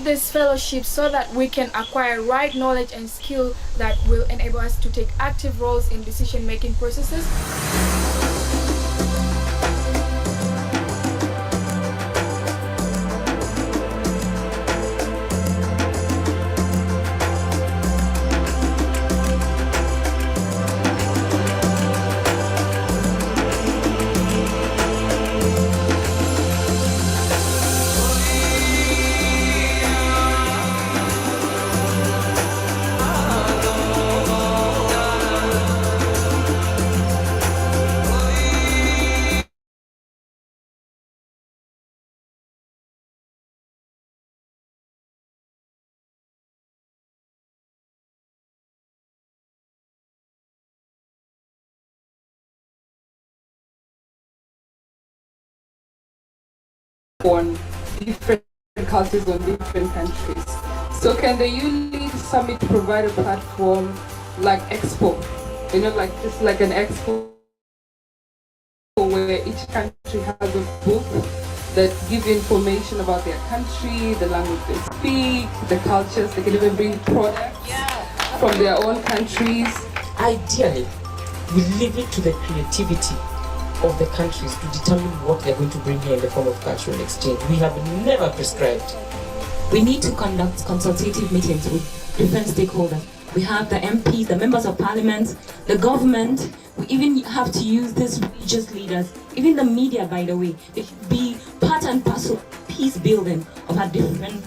this fellowship so that we can acquire right knowledge and skill that will enable us to take active roles in decision-making processes. On different cultures on different countries. So can the U-Lead Summit provide a platform like Expo? You know, like just like an Expo where each country has a book that give information about their country, the language they speak, the cultures. They can even bring products from their own countries. Ideally, we leave it to the creativity of the countries to determine what they're going to bring here in the form of cultural exchange. We have never prescribed. We need to conduct consultative meetings with different stakeholders. We have the MPs, the members of parliament, the government. We even have to use these religious leaders, even the media, by the way. It should be part and parcel peace building of our different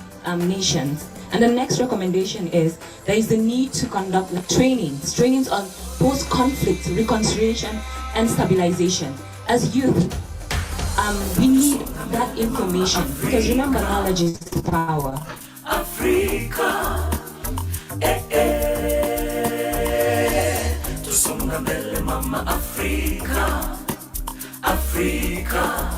nations. And the next recommendation is there is the need to conduct trainings on post-conflict reconciliation and stabilization. As youth, we need that information because remember, knowledge is power. Africa, tusonga mbele mama Africa, Africa.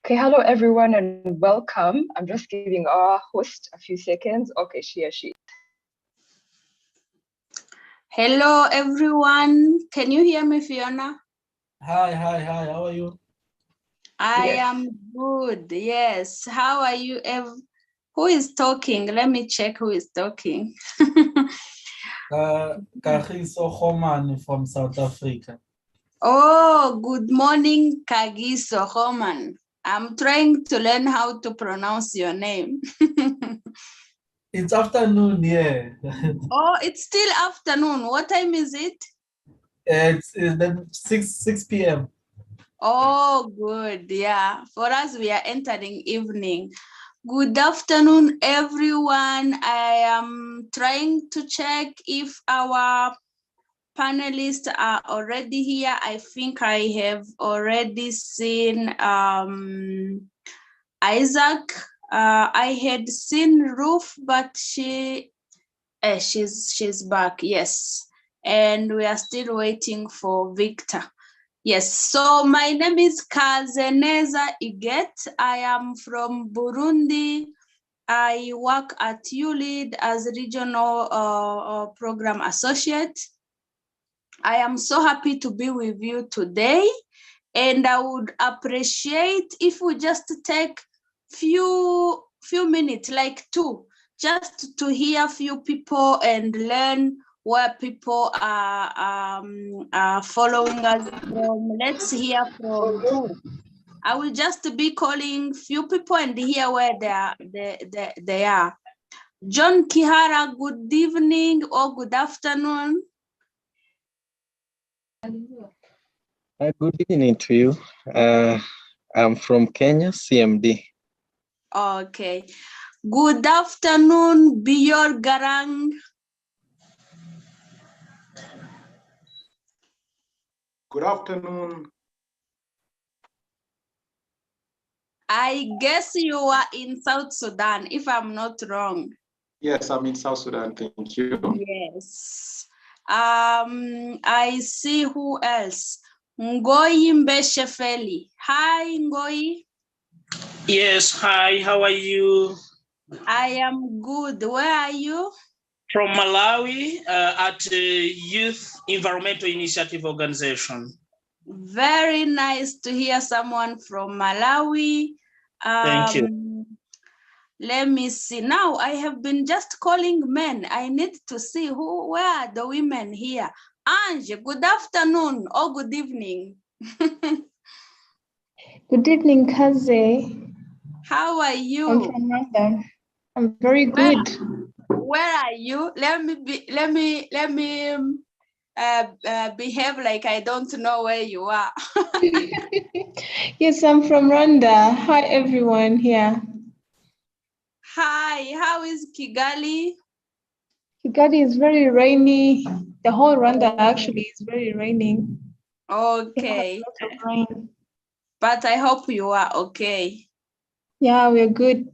Okay, hello everyone and welcome. I'm just giving our host a few seconds. Okay, she. Hello everyone. Can you hear me, Fiona? Hi, how are you? I am good, yes. How are you? Who is talking? Let me check who is talking. Kagiso Homan from South Africa. Oh, good morning, Kagiso Homan. I'm trying to learn how to pronounce your name. It's afternoon, yeah. Oh, it's still afternoon. What time is it? It's then 6 p.m. Oh, good. Yeah. For us, we are entering evening. Good afternoon, everyone. I am trying to check if our panelists are already here. I think I have already seen Isaac. I had seen Ruth, but she's back. Yes, and we are still waiting for Victor. Yes, so my name is Kazeneza Iget. I am from Burundi. I work at ULEAD as regional program associate. I am so happy to be with you today, and I would appreciate if we just take few minutes, like 2, just to hear few people and learn where people are following us from. Let's hear from who. I will just be calling few people and hear where they are. John Kihara, good evening or good afternoon. Good evening to you. I'm from Kenya, CMD. Okay. Good afternoon, Biyor Garang. Good afternoon. I guess you are in South Sudan, if I'm not wrong. Yes, I'm in South Sudan. Thank you. Yes. I see who else. Ngoi Mbeshefeli. Hi, Ngoi. Yes, hi, how are you? I am good. Where are you? From Malawi at Youth Environmental Initiative Organization. Very nice to hear someone from Malawi. Thank you. Let me see. Now I have been just calling men. I need to see where are the women here. Ange, good afternoon or good evening. Good evening, Kaze. How are you? I'm from London. I'm very good. Where are you? Let me behave like I don't know where you are. Yes, I'm from Rwanda. Hi, everyone here. Hi, how is Kigali? Kigali is very rainy. The whole Rwanda actually is very raining. Okay. A lot of rain. But I hope you are okay. Yeah, we're good.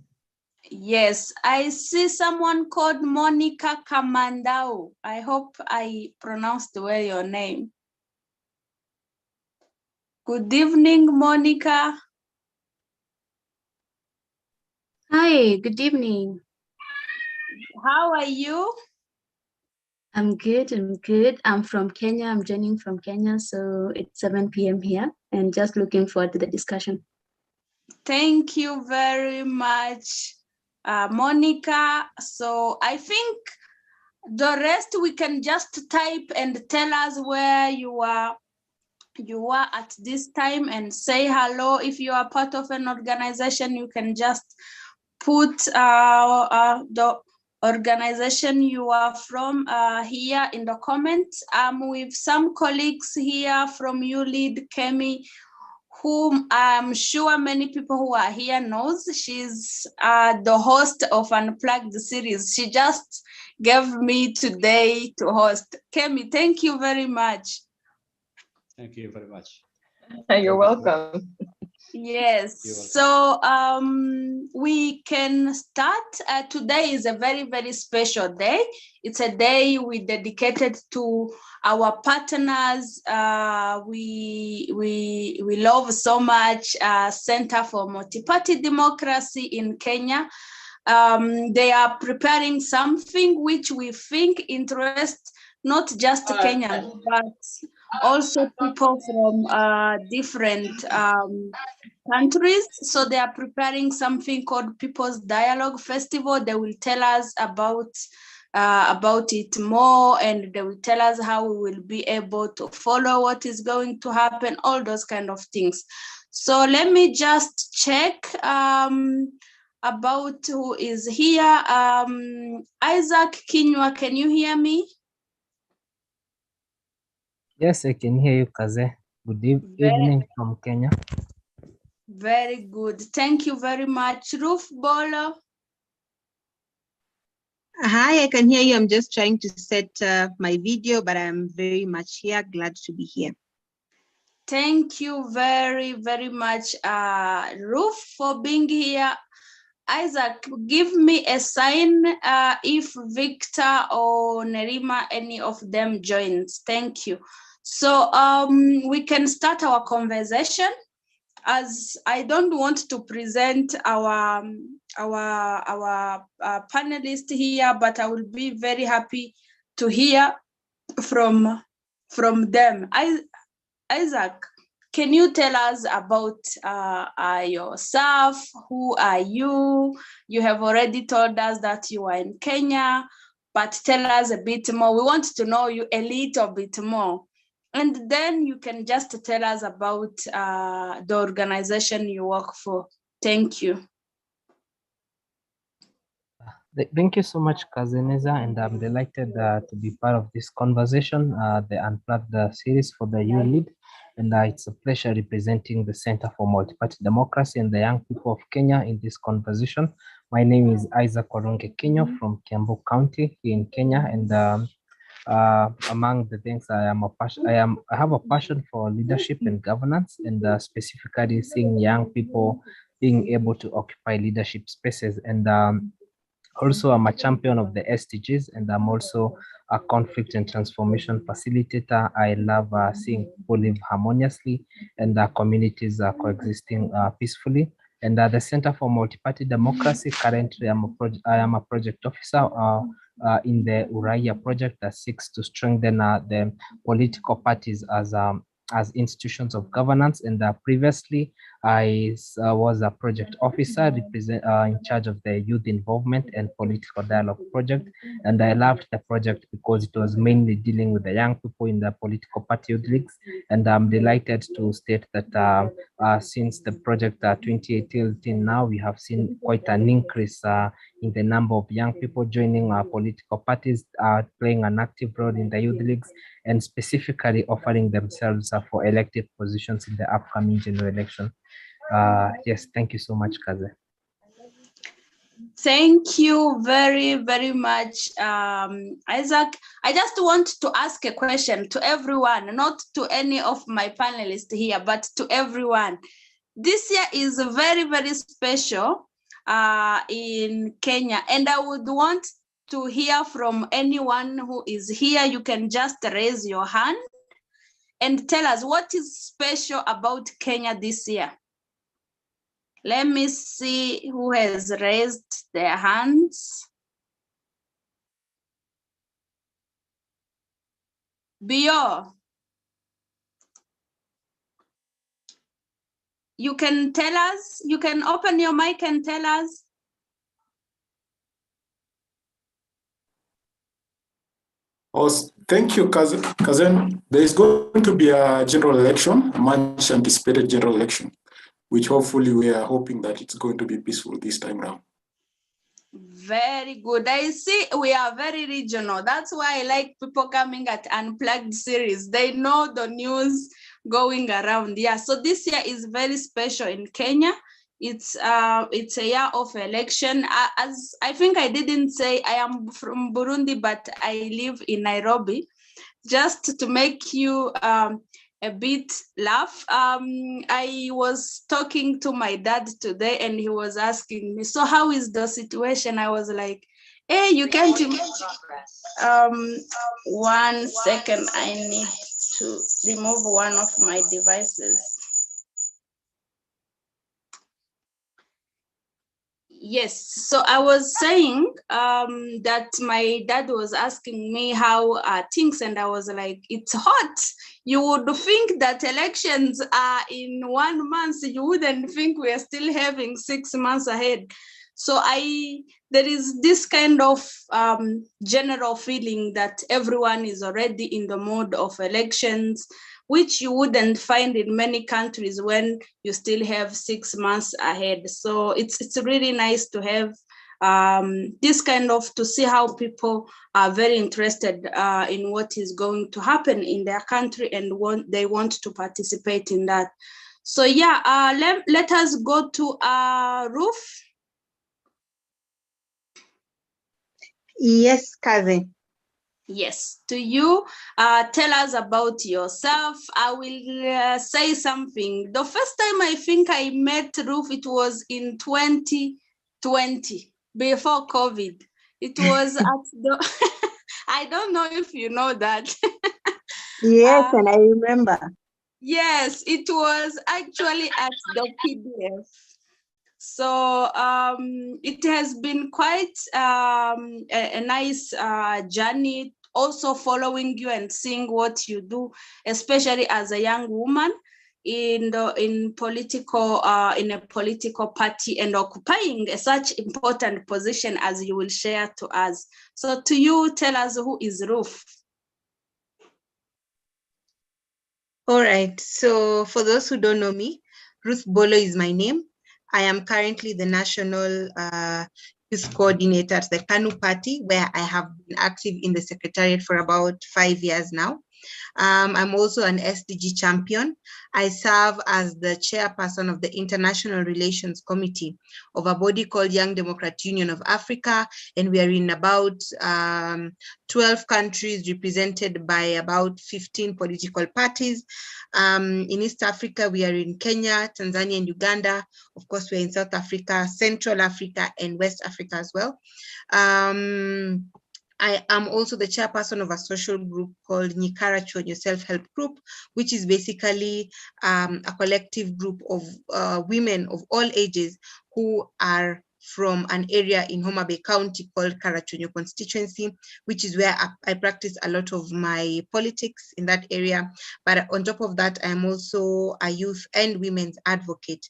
Yes, I see someone called Monica Kamandau. I hope I pronounced well your name. Good evening, Monica. Hi, good evening. How are you? I'm good, I'm from Kenya. I'm joining from Kenya, so it's 7 p.m. here and just looking forward to the discussion. Thank you very much, Monica. So I think the rest we can just type and tell us where you are at this time and say hello. If you are part of an organization, you can just put the organization you are from here in the comments. I'm with some colleagues here from ULEAD, Kemi, whom I'm sure many people who are here knows. She's the host of Unplugged series. She just gave me today to host. Kemi, thank you very much. Thank you very much. You're welcome. Yes, so we can start. Today is a very, very special day. It's a day we dedicated to our partners. We love so much Center for Multiparty Democracy in Kenya. They are preparing something which we think interests not just Kenyans, but also people from different countries. So they are preparing something called People's Dialogue Festival. They will tell us about it more, and they will tell us how we will be able to follow what is going to happen, all those kind of things. So let me just check about who is here. Isaac Kinyua, can you hear me? Yes, I can hear you, Kaze. Good evening from Kenya. Very good. Thank you very much. Ruth Bolo. Hi, I can hear you. I'm just trying to set my video, but I'm very much here. Glad to be here. Thank you very, very much, Ruth, for being here. Isaac, give me a sign if Victor or Nerima, any of them joins. Thank you. So we can start our conversation. As I don't want to present our panelists here, but I will be very happy to hear from them. Isaac, can you tell us about yourself? Who are you? You have already told us that you are in Kenya, but tell us a bit more. We want to know you a little bit more. And then you can just tell us about the organization you work for. Thank you. Thank you so much, Kazeneza, and I'm delighted to be part of this conversation, the Unplugged series for the ULEAD. And it's a pleasure representing the Center for Multiparty Democracy and the young people of Kenya in this conversation. My name is Isaac Koronge Kinyua from Kiambu County here in Kenya, and among the things I have a passion for leadership and governance, and specifically seeing young people being able to occupy leadership spaces. And also, I'm a champion of the SDGs, and I'm also a conflict and transformation facilitator. I love seeing people live harmoniously and communities coexisting peacefully. And the Center for Multiparty Democracy, currently I am a project officer in the Uraia project that seeks to strengthen the political parties as institutions of governance. And previously, I was a project officer in charge of the youth involvement and political dialogue project. And I loved the project because it was mainly dealing with the young people in the political party youth leagues. And I'm delighted to state that since the project 2018 till now, we have seen quite an increase in the number of young people joining our political parties, playing an active role in the youth leagues, and specifically offering themselves for elected positions in the upcoming general election. Yes, thank you so much, Kaze. Thank you very, very much, Isaac. I just want to ask a question to everyone, not to any of my panelists here, but to everyone. This year is very, very special in Kenya, and I would want to hear from anyone who is here. You can just raise your hand and tell us what is special about Kenya this year. Let me see who has raised their hands. Bio, you can tell us, you can open your mic and tell us. Oh, thank you, Kazen. There is going to be a general election, a much anticipated general election, which hopefully we are hoping that it's going to be peaceful this time around. Very good. I see we are very regional. That's why I like people coming at Unplugged series. They know the news going around. Yeah, so this year is very special in Kenya. It's a year of election. As I think I didn't say, I am from Burundi, but I live in Nairobi. Just to make you a bit laugh, I was talking to my dad today and he was asking me, so how is the situation? I was like, hey, you can't imagine. 1 second, I need to remove one of my devices. Yes, so I was saying that my dad was asking me how are things, and I was like, it's hot. You would think that elections are in 1 month. You wouldn't think we are still having 6 months ahead. So there is this kind of general feeling that everyone is already in the mode of elections, which you wouldn't find in many countries when you still have 6 months ahead. So it's really nice to have this kind of, to see how people are very interested in what is going to happen in their country and they want to participate in that. So yeah, let us go to Ruth. Yes, Kaze. Yes, to you, tell us about yourself. I will say something. The first time I think I met Ruth, it was in 2020, before COVID. It was at the, I don't know if you know that. Yes, and I remember. Yes, it was actually at the PDF. So it has been quite a nice journey, also following you and seeing what you do, especially as a young woman in a political party and occupying such important position as you will share to us. So to you, tell us, who is Ruth? All right, so for those who don't know me, Ruth Bolo is my name. I am currently the National Youth Coordinator at the KANU party, where I have been active in the Secretariat for about 5 years now. I'm also an SDG champion. I serve as the chairperson of the International Relations Committee of a body called Young Democrat Union of Africa, and we are in about 12 countries represented by about 15 political parties. In East Africa, we are in Kenya, Tanzania, and Uganda. Of course, we're in South Africa, Central Africa, and West Africa as well. I am also the chairperson of a social group called Nyikara Chonyo Self-Help Group, which is basically a collective group of women of all ages who are from an area in Homa Bay County called Karachonyo constituency, which is where I practice a lot of my politics in that area. But on top of that, I am also a youth and women's advocate,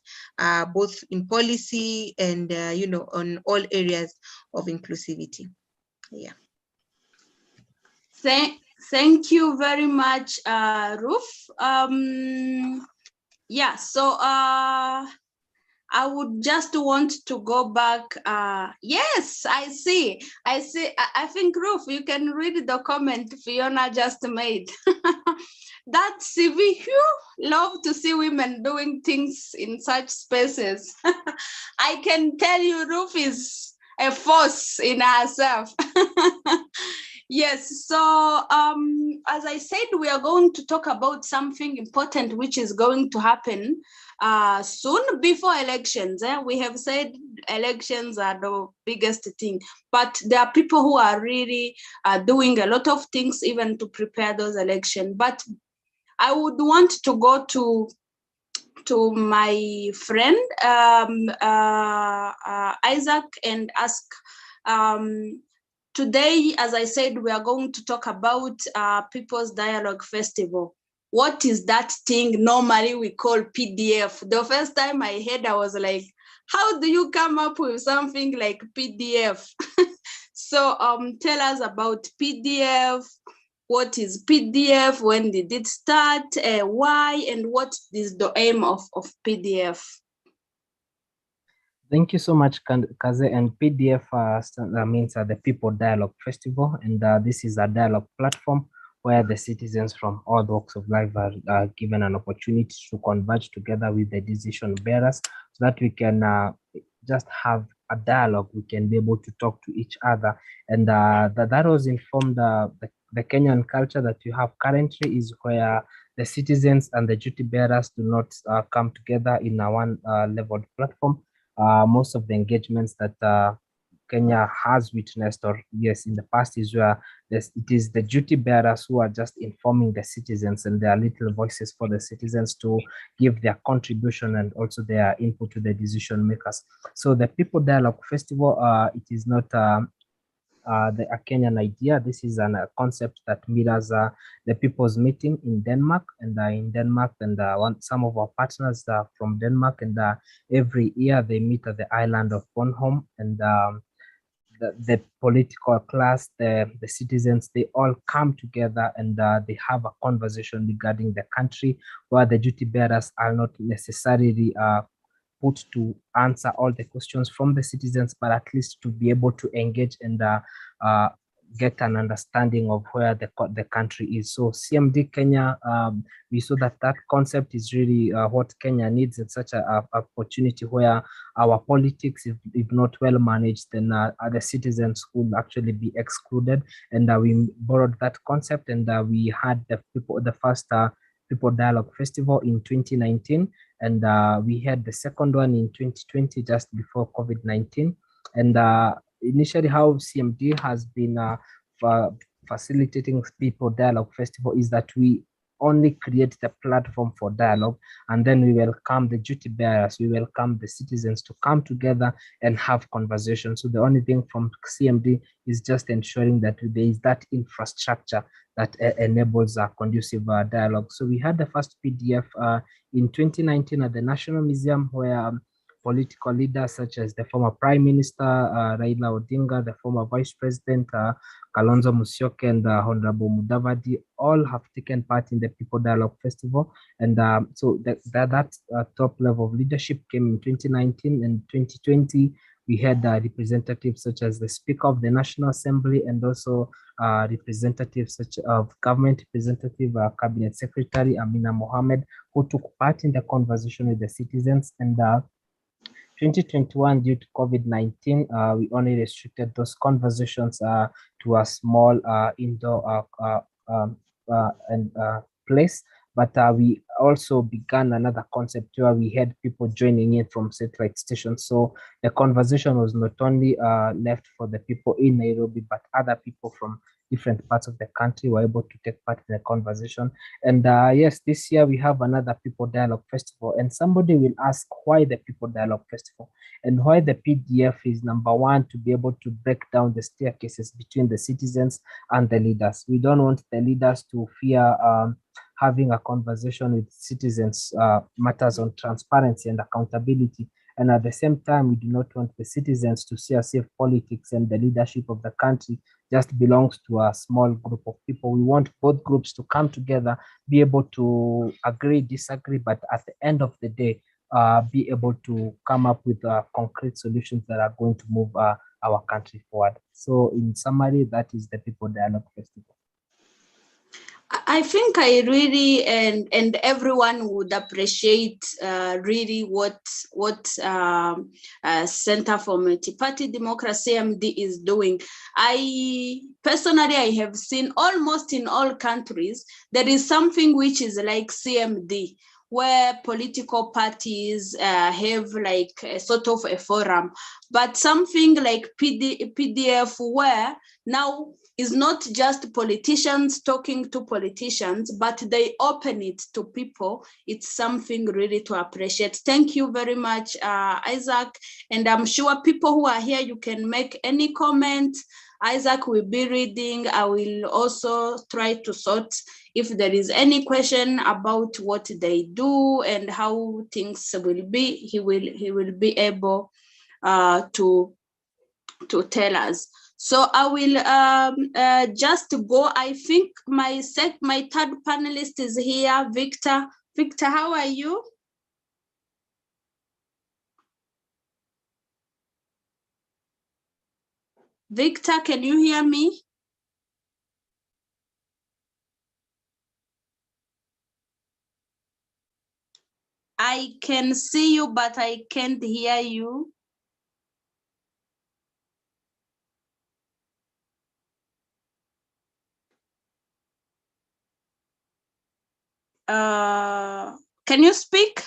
both in policy and, on all areas of inclusivity. Yeah. Thank you very much, Ruth. Yeah, so I would just want to go back. Yes, I see. I think, Ruth, you can read the comment Fiona just made. That CV, love to see women doing things in such spaces. I can tell you, Ruth is a force in herself. Yes, so as I said, we are going to talk about something important which is going to happen soon before elections. We have said elections are the biggest thing, but there are people who are really doing a lot of things even to prepare those elections. But I would want to go to my friend Isaac and ask, today, as I said, we are going to talk about People's Dialogue Festival. What is that thing normally we call PDF? The first time I heard, I was like, how do you come up with something like PDF? So tell us about PDF. What is PDF? When did it start? Why? And what is the aim of PDF? Thank you so much, Kaze. And PDF means the People Dialogue Festival, and this is a dialogue platform where the citizens from all walks of life are given an opportunity to converge together with the decision bearers, so that we can just have a dialogue. We can be able to talk to each other, and that was informed the Kenyan culture that you have currently is where the citizens and the duty bearers do not come together in a one leveled platform. Most of the engagements that Kenya has witnessed, or yes, in the past, is where it is the duty bearers who are just informing the citizens, and there are little voices for the citizens to give their contribution and also their input to the decision makers. So the People Dialogue Festival, it is not a Kenyan idea. This is a concept that mirrors the People's Meeting in Denmark, and some of our partners are from Denmark, and every year they meet at the island of Bornholm, and the political class, the citizens, they all come together, and they have a conversation regarding the country, where the duty bearers are not necessarily put to answer all the questions from the citizens, but at least to be able to engage and get an understanding of where the country is. So CMD-Kenya, we saw that concept is really what Kenya needs, in such a opportunity where our politics, if not well managed, then the citizens could actually be excluded. And we borrowed that concept, and we had the first People Dialogue Festival in 2019, and we had the second one in 2020, just before COVID-19. And initially, how CMD has been facilitating People Dialogue Festival is that we only create the platform for dialogue, and then we welcome the duty bearers, we welcome the citizens to come together and have conversations. So the only thing from CMD is just ensuring that there is that infrastructure that enables a conducive dialogue. So we had the first PDF in 2019 at the National Museum, where political leaders such as the former Prime Minister Raila Odinga, the former Vice President Kalonzo Musyoka, and Honorable Mudavadi all have taken part in the People Dialogue Festival. And so that top level of leadership came in 2019, and 2020 we had representatives such as the Speaker of the National Assembly and also representatives such of government representative, Cabinet Secretary Amina Mohammed, who took part in the conversation with the citizens. And 2021, due to COVID-19, we only restricted those conversations to a small indoor place. But we also began another concept where we had people joining in from satellite stations. So the conversation was not only left for the people in Nairobi, but other people from different parts of the country were able to take part in the conversation. And yes, this year we have another People Dialogue Festival, and somebody will ask why the People Dialogue Festival and why the PDF is number one, to be able to break down the staircases between the citizens and the leaders. We don't want the leaders to fear having a conversation with citizens matters on transparency and accountability. And at the same time, we do not want the citizens to see as if politics and the leadership of the country just belongs to a small group of people. We want both groups to come together, be able to agree, disagree, but at the end of the day, be able to come up with concrete solutions that are going to move our country forward. So in summary, that is the People Dialogue Festival. I think I really and everyone would appreciate really what Center for Multiparty Democracy CMD is doing. I have seen almost in all countries there is something which is like CMD, where political parties have like a sort of a forum, but something like PDF, where now is not just politicians talking to politicians, but they open it to people. It's something really to appreciate. Thank you very much, Isaac. And I'm sure people who are here, you can make any comment. Isaac will be reading. I will also try to sort if there is any question about what they do and how things will be. He will be able to tell us. So I will just go. I think my third panelist is here, Victor. Victor, how are you? Victor, can you hear me? I can see you, but I can't hear you. Can you speak?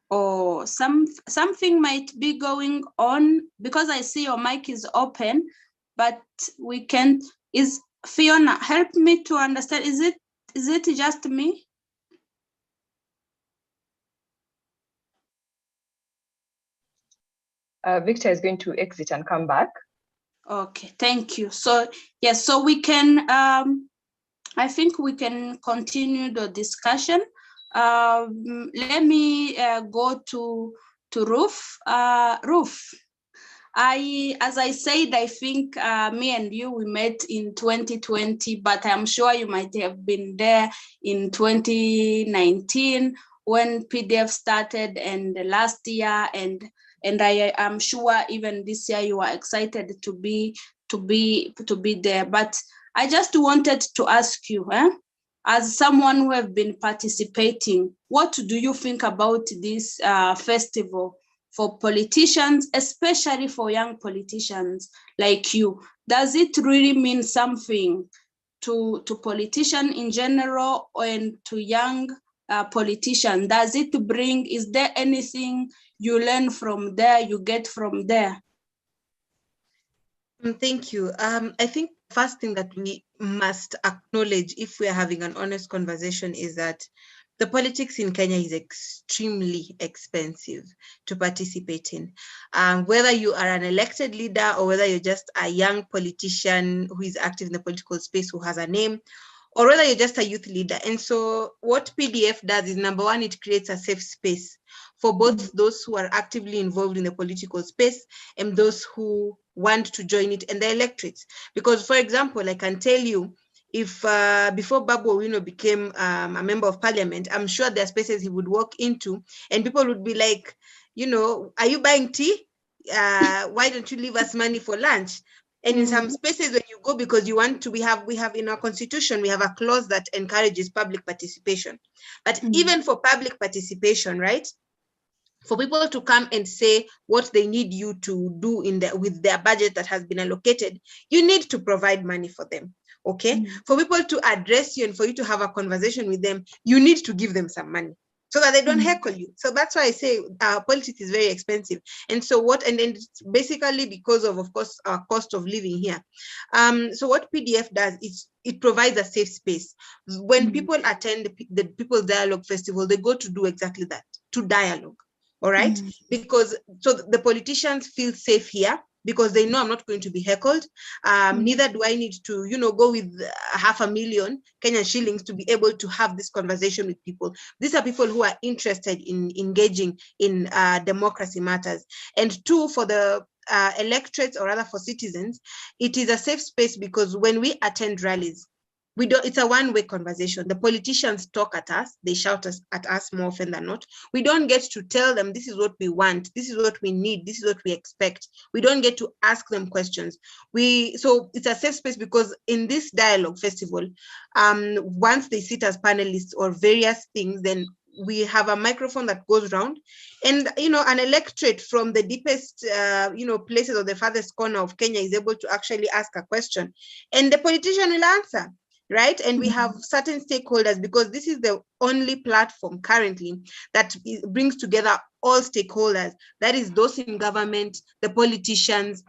Or something might be going on, because I see your mic is open, but we can't. Is Fiona, help me to understand. Is it just me? Victor is going to exit and come back. Okay, thank you. So yes, so we can. I think we can continue the discussion. Let me go to Ruth. Ruth, as I said, I think me and you, we met in 2020, but I'm sure you might have been there in 2019 when PDF started, and last year, and I am sure even this year you are excited to be there. But I just wanted to ask you, as someone who have been participating, what do you think about this festival for politicians, especially for young politicians like you? Does it really mean something to politicians in general and to young politicians? Does it bring, is there anything you learn from there, you get from there? Thank you. I think the first thing that we must acknowledge if we are having an honest conversation is that the politics in Kenya is extremely expensive to participate in. Whether you are an elected leader or whether you're just a young politician who is active in the political space, who has a name, or whether you're just a youth leader. And so what PDF does is, number one, it creates a safe space for both those who are actively involved in the political space and those who want to join it and the electorates. Because, for example, I can tell you, if before Babu Owino became a member of parliament, I'm sure there are spaces he would walk into and people would be like, are you buying tea? Why don't you leave us money for lunch? And in some spaces when you go, because you want to, we have in our constitution, we have a clause that encourages public participation. But even for public participation, right? For people to come and say what they need you to do with their budget that has been allocated, you need to provide money for them. Okay. For people to address you and for you to have a conversation with them, you need to give them some money so that they don't heckle you. So that's why I say politics is very expensive. And so and it's basically because of course, our cost of living here. So what PDF does is it provides a safe space. When people attend the People's Dialogue Festival, they go to do exactly that, to dialogue. All right, because so the politicians feel safe here because they know I'm not going to be heckled. Neither do I need to, go with 500,000 Kenyan shillings to be able to have this conversation with people. These are people who are interested in engaging in democracy matters. And two, for the electorates, or rather for citizens, it is a safe space because when we attend rallies, it's a one-way conversation. The politicians talk at us, they shout at us more often than not. We don't get to tell them this is what we want, this is what we need, this is what we expect. We don't get to ask them questions. So it's a safe space because in this dialogue festival, once they sit as panelists or various things, then we have a microphone that goes around, and an electorate from the deepest places or the farthest corner of Kenya is able to actually ask a question, and the politician will answer. Right. And we have certain stakeholders because this is the only platform currently that brings together all stakeholders. That is those in government, the politicians,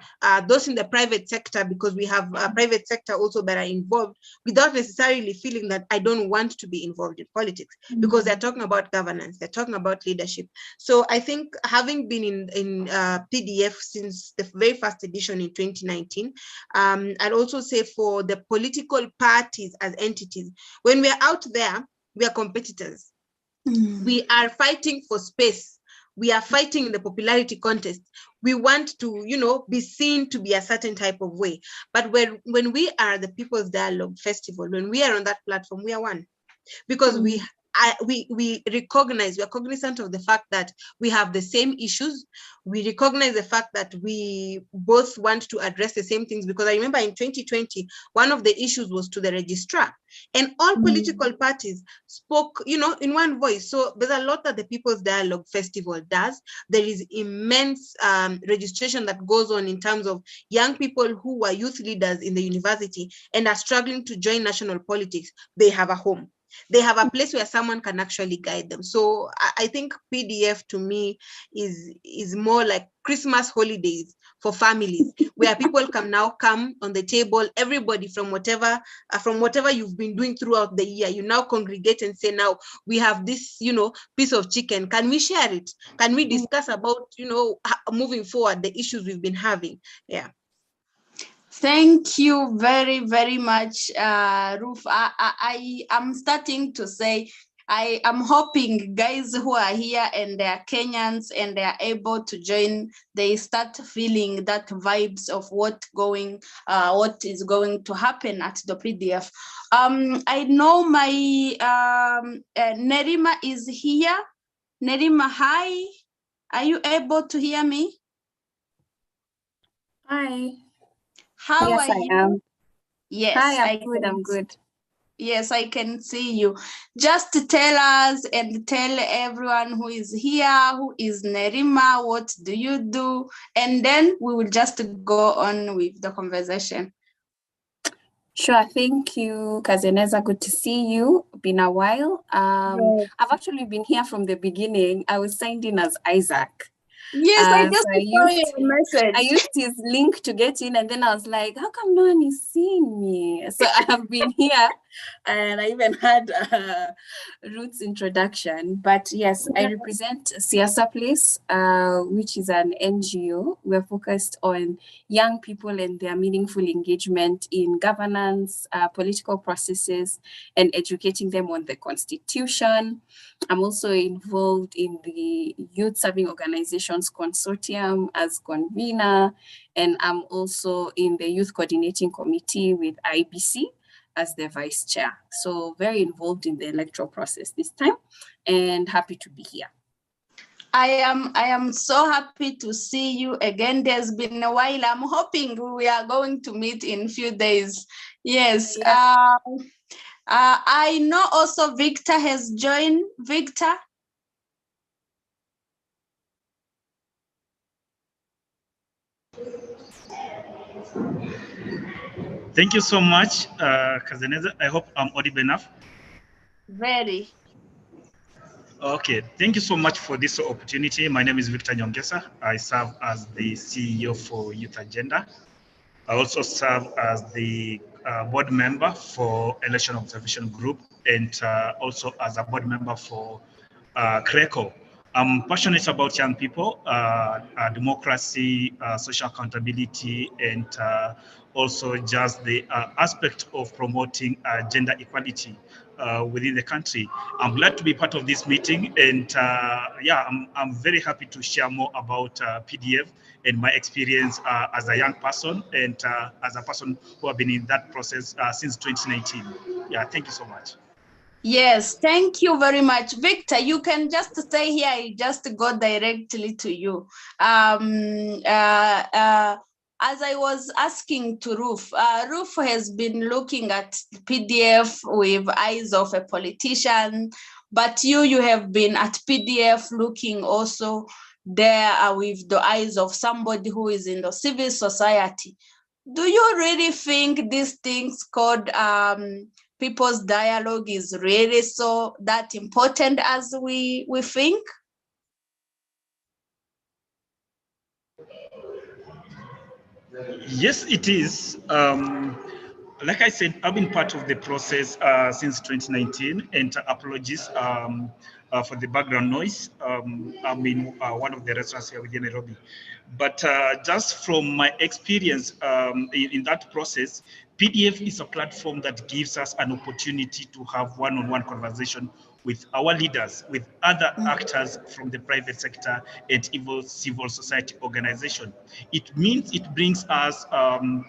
those in the private sector, because we have a private sector also that are involved without necessarily feeling that I don't want to be involved in politics because they're talking about governance, they're talking about leadership. So I think having been in PDF since the very first edition in 2019, I'd also say for the political parties as entities, when we're out there, we are competitors. We are fighting for space. We are fighting in the popularity contest. We want to, be seen to be a certain type of way. But when we are the People's Dialogue Festival, when we are on that platform, we are one. Because we recognize, we are cognizant of the fact that we have the same issues. We recognize the fact that we both want to address the same things, because I remember in 2020, one of the issues was to the registrar, and all political parties spoke, in one voice. So there's a lot that the People's Dialogue Festival does. There is immense registration that goes on in terms of young people who are youth leaders in the university and are struggling to join national politics. They have a home. They have a place where someone can actually guide them. So I think PDF to me is more like Christmas holidays for families, where people can now come on the table, everybody from whatever you've been doing throughout the year, you now congregate and say, now we have this, piece of chicken. Can we share it? Can we discuss about, moving forward, the issues we've been having? Yeah. Thank you very, very much, Ruth. I am starting to say, I am hoping guys who are here and they are Kenyans and they are able to join, they start feeling that vibes of what is going to happen at the PDF. I know my Nerima is here. Nerima, hi. Are you able to hear me? Hi. How yes, are I you? am. Yes, Hi, I'm good. Yes, I can see you. Just tell us and tell everyone who is here, who is Nerima, what do you do? And then we will just go on with the conversation. Sure, thank you, Kazeneza. Good to see you. Been a while. I've actually been here from the beginning. I was signed in as Isaac. Yes, I just saw your message. I used his link to get in, and then I was like, how come no one is seeing me? So I have been here, and I even had Ruth's introduction. But yes, I represent Siasa Place, which is an NGO. We're focused on young people and their meaningful engagement in governance, political processes, and educating them on the Constitution. I'm also involved in the Youth Serving Organizations Consortium as convener, and I'm also in the Youth Coordinating Committee with IBC as the vice chair. So very involved in the electoral process this time, and happy to be here. I am so happy to see you again. There's been a while. I'm hoping we are going to meet in a few days. Yes. I know also Victor has joined. Victor. Thank you so much, Kazeneza. I hope I'm audible enough. Very. Okay, thank you so much for this opportunity. My name is Victor Nyongesa. I serve as the CEO for Youth Agenda. I also serve as the board member for Election Observation Group and also as a board member for CRECO. I'm passionate about young people, democracy, social accountability, and also just the aspect of promoting gender equality within the country. I'm glad to be part of this meeting, and yeah, I'm very happy to share more about PDF and my experience as a young person and as a person who have been in that process since 2019. Yeah, thank you so much. Yes, thank you very much. Victor, you can just stay here. I just go directly to you. As I was asking to Ruth, Ruth has been looking at PDF with eyes of a politician, but you have been at PDF looking also there with the eyes of somebody who is in the civil society. Do you really think these things called people's dialogue is really so that important as we think? Yes, it is. Like I said, I've been part of the process since 2019, and apologies for the background noise. I'm in one of the restaurants here within Nairobi. But just from my experience in that process, PDF is a platform that gives us an opportunity to have one-on-one conversation with our leaders, with other actors from the private sector and even civil society organization. It means it brings us,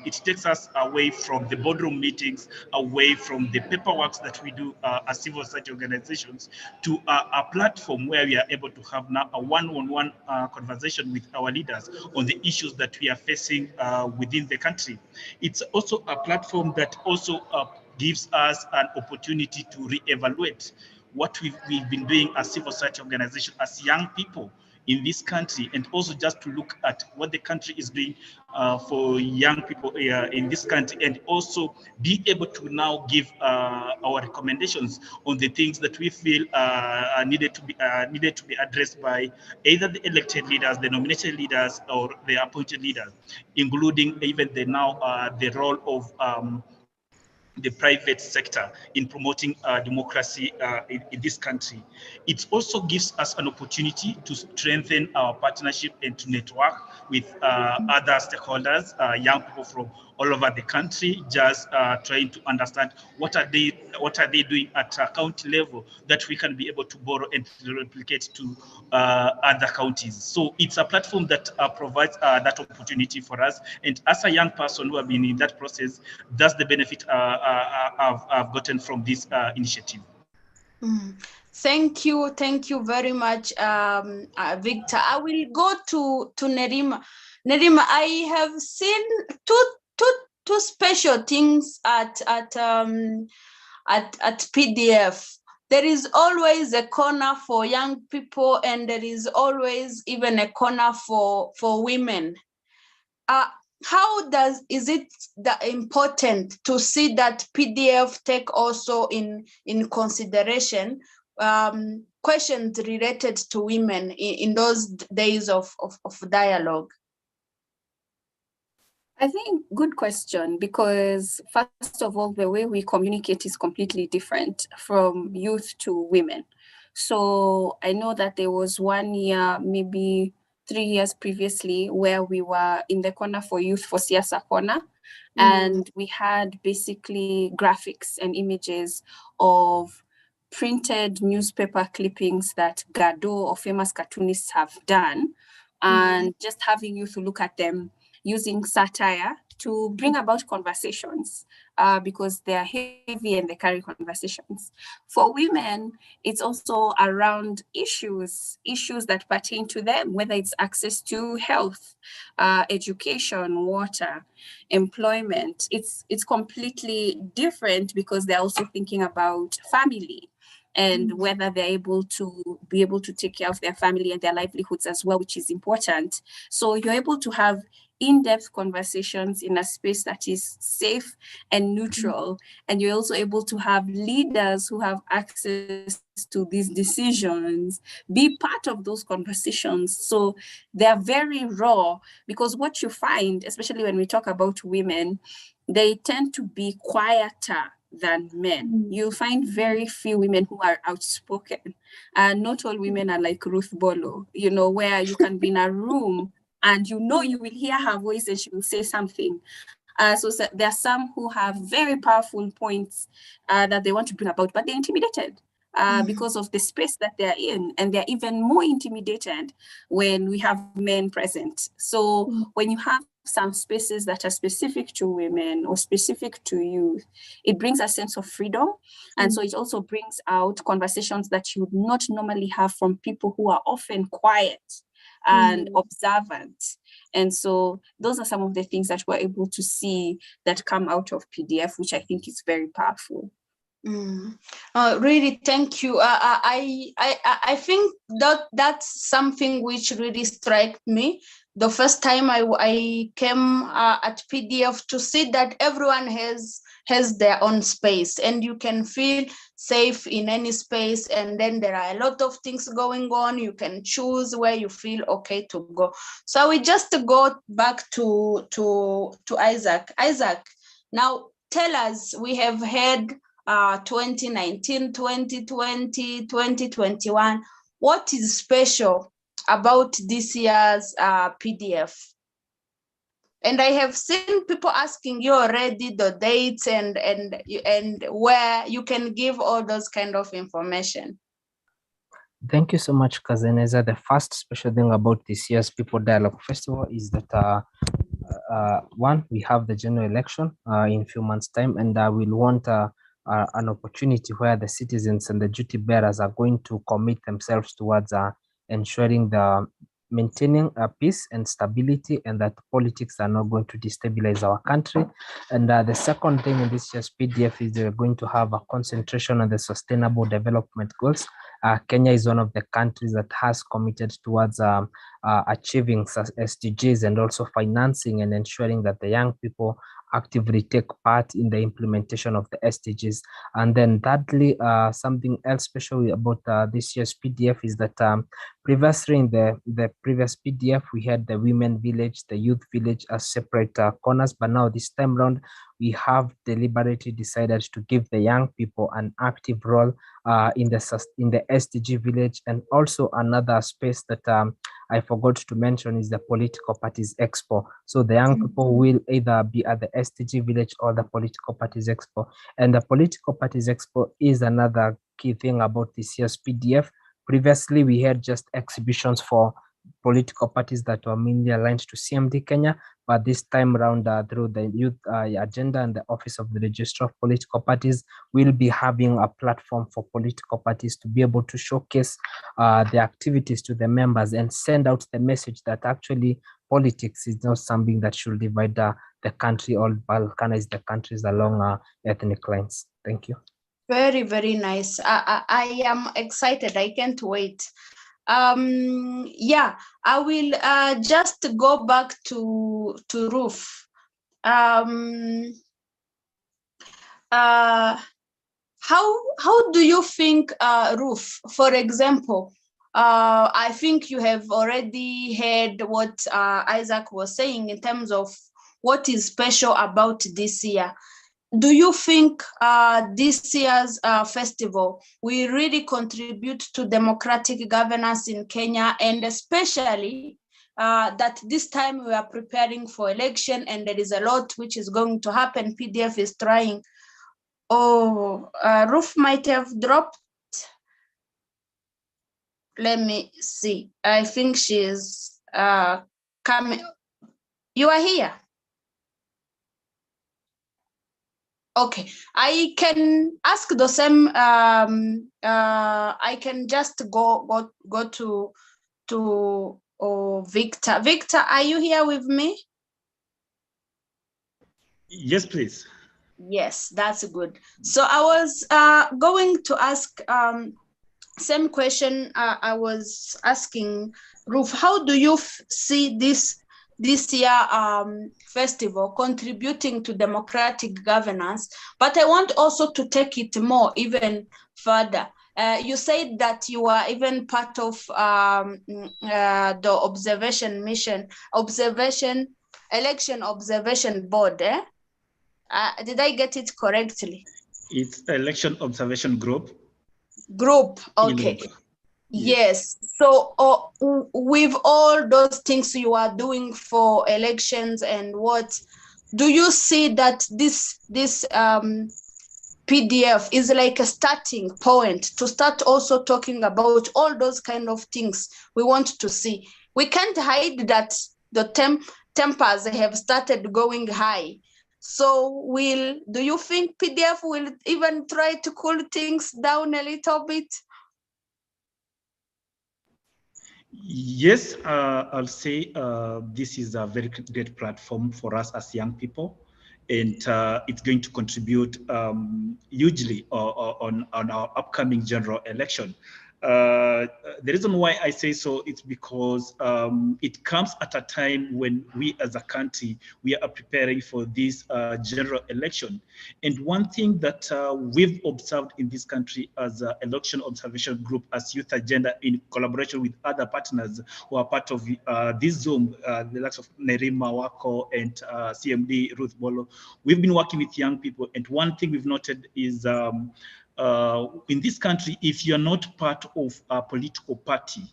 it takes us away from the boardroom meetings, away from the paperwork that we do as civil society organizations, to a platform where we are able to have now a one-on-one conversation with our leaders on the issues that we are facing within the country. It's also a platform that also gives us an opportunity to reevaluate what we've been doing as civil society organization, as young people in this country, and also just to look at what the country is doing for young people in this country, and also be able to now give our recommendations on the things that we feel needed to be addressed by either the elected leaders, the nominated leaders, or the appointed leaders, including even the role of the private sector in promoting democracy in this country. It also gives us an opportunity to strengthen our partnership and to network with other stakeholders, young people from all over the country, just trying to understand what are they doing at a county level that we can be able to borrow and replicate to other counties. So it's a platform that provides that opportunity for us. And as a young person who have been in that process, that's the benefit I've gotten from this initiative. Thank you very much, Victor. I will go to Nerima. Nerima, I have seen two special things at PDF. There is always a corner for young people, and there is always even a corner for women. How is it important to see that PDF take also in consideration questions related to women in those days of dialogue? I think good question, because first of all, the way we communicate is completely different from youth to women. So I know that there was 1 year, maybe 3 years previously, where we were in the corner for youth for Siasa Corner, and we had basically graphics and images of printed newspaper clippings that Gado or famous cartoonists have done, and just having youth look at them using satire to bring about conversations because they are heavy and they carry conversations. For women, it's also around issues that pertain to them, whether it's access to health, education, water, employment. It's completely different because they're also thinking about family and whether they're able to take care of their family and their livelihoods as well, which is important. So you're able to have in-depth conversations in a space that is safe and neutral, and you're also able to have leaders who have access to these decisions be part of those conversations. So they're very raw, because what you find, especially when we talk about women, they tend to be quieter than men. You'll find very few women who are outspoken. Not all women are like Ruth Bolo, where you can be in a room and you will hear her voice and she will say something. So there are some who have very powerful points that they want to bring about, but they're intimidated because of the space that they're in, and they're even more intimidated when we have men present. So when you have some spaces that are specific to women or specific to youth, it brings a sense of freedom. And so it also brings out conversations that you would not normally have from people who are often quiet and observant. And so those are some of the things that we're able to see that come out of PDF, which I think is very powerful. Really, thank you. I think that's something which really struck me the first time I came at PDF, to see that everyone has their own space and you can feel safe in any space. And then there are a lot of things going on. You can choose where you feel okay to go. So we just go back to Isaac. Isaac, now tell us, we have had 2019, 2020, 2021. What is special about this year's PDF? And I have seen people asking you already the dates and where you can give all those kind of information. Thank you so much, Kazeneza. The first special thing about this year's People Dialogue Festival is that one, we have the general election in a few months' time, and we'll want an opportunity where the citizens and the duty bearers are going to commit themselves towards ensuring the maintaining peace and stability, and that politics are not going to destabilize our country. And the second thing in this year's PDF is they're going to have a concentration on the sustainable development goals. Kenya is one of the countries that has committed towards achieving SDGs, and also financing and ensuring that the young people actively take part in the implementation of the SDGs. And then thirdly, something else special about this year's PDF is that previously in the previous PDF, we had the women village, the youth village as separate corners, but now this time around, we have deliberately decided to give the young people an active role in the SDG village. And also another space that I forgot to mention is the Political Parties Expo. So the young people will either be at the SDG village or the Political Parties Expo. And the Political Parties Expo is another key thing about this year's PDF. Previously, we had just exhibitions for political parties that were mainly aligned to CMD-Kenya, but this time around, through the youth agenda and the Office of the Registrar of Political Parties, we'll be having a platform for political parties to be able to showcase the activities to the members and send out the message that actually politics is not something that should divide the country or balkanize the countries along ethnic lines. Thank you. Very, very nice. I am excited. I can't wait. Yeah, I will just go back to Ruth. How do you think, Ruth, for example, I think you have already heard what Isaac was saying in terms of what is special about this year. Do you think this year's festival will really contribute to democratic governance in Kenya, and especially that this time we are preparing for election and there is a lot which is going to happen? PDF is trying. Oh, Ruth might have dropped. Let me see. I think she's coming. You are here. Okay, I can ask the same. I can just go to Victor. Victor, are you here with me? Yes, please. Yes, that's good. So I was going to ask same question I was asking Ruth. How do you see this year festival contributing to democratic governance? But I want also to take it more even further. You said that you are even part of the election observation board. Did I get it correctly? It's election observation group. Okay. Yes. So with all those things you are doing for elections and what, do you see that this PDF is like a starting point to start also talking about all those kind of things we want to see? We can't hide that the tempers have started going high. So do you think PDF will even try to cool things down a little bit? Yes, I'll say this is a very great platform for us as young people, and it's going to contribute hugely on our upcoming general election. The reason why I say so, it's because it comes at a time when we as a country, we are preparing for this general election. And one thing that we've observed in this country as an election observation group, as Youth Agenda, in collaboration with other partners who are part of this Zoom, the likes of Nerima Wako and CMD, Ruth Bolo, we've been working with young people. And one thing we've noted is in this country, if you're not part of a political party,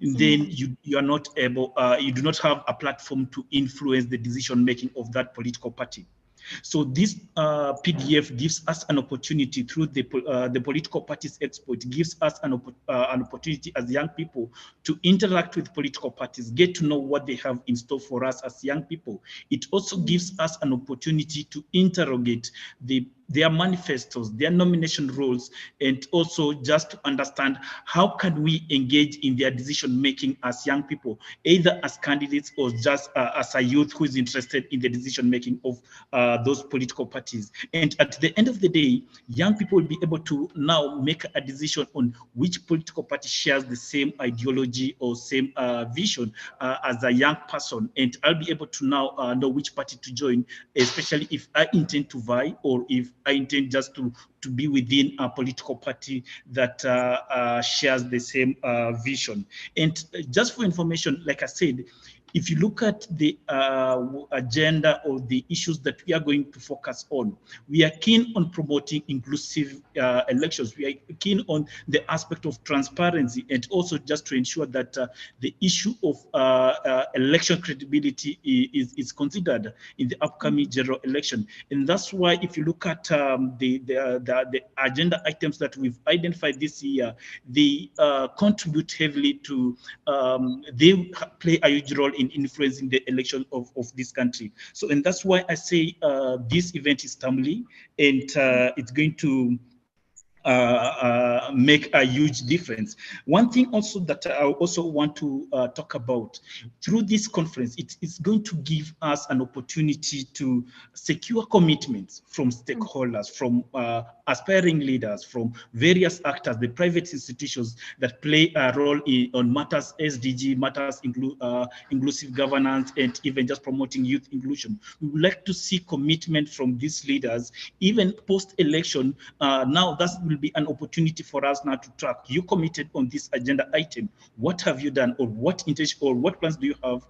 then you are not able, you do not have a platform to influence the decision making of that political party. So this PDF gives us an opportunity through the political parties expo. It gives us an opportunity as young people to interact with political parties, get to know what they have in store for us as young people. It also gives us an opportunity to interrogate their manifestos, their nomination roles, and also just to understand how can we engage in their decision making as young people, either as candidates or just as a youth who is interested in the decision making of those political parties. And at the end of the day, young people will be able to now make a decision on which political party shares the same ideology or same vision as a young person. And I'll be able to now know which party to join, especially if I intend to vie or if I intend just to be within a political party that shares the same vision. And just for information, like I said, if you look at the agenda or the issues that we are going to focus on, we are keen on promoting inclusive elections. We are keen on the aspect of transparency, and also just to ensure that the issue of election credibility is considered in the upcoming general election. And that's why if you look at the agenda items that we've identified this year, they contribute heavily to, they play a huge role in influencing the election of this country. So, and that's why I say this event is timely, and it's going to make a huge difference. One thing also that I also want to talk about, through this conference, it is going to give us an opportunity to secure commitments from stakeholders, from aspiring leaders, from various actors, the private institutions that play a role on matters SDG, matters inclusive governance, and even just promoting youth inclusion. We would like to see commitment from these leaders, even post-election. Now that will be an opportunity for us now to track. You committed on this agenda item. What have you done, or what intention, or what plans do you have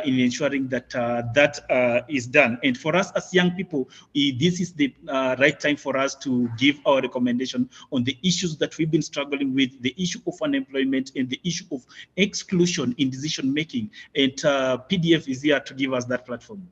in ensuring that that is done? And for us as young people, this is the right time for us to give our recommendation on the issues that we've been struggling with, the issue of unemployment and the issue of exclusion in decision making. And PDF is here to give us that platform.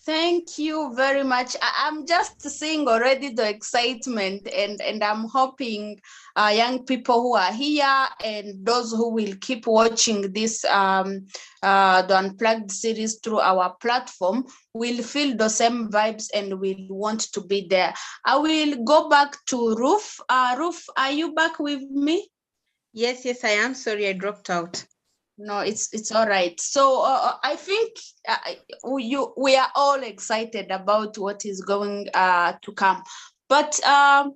Thank you very much. I'm just seeing already the excitement, and I'm hoping young people who are here and those who will keep watching this the Unplugged series through our platform will feel the same vibes and will want to be there. I will go back to Ruth. Ruth, are you back with me? Yes, I am. Sorry, I dropped out. No, it's all right. So I think we are all excited about what is going to come. But I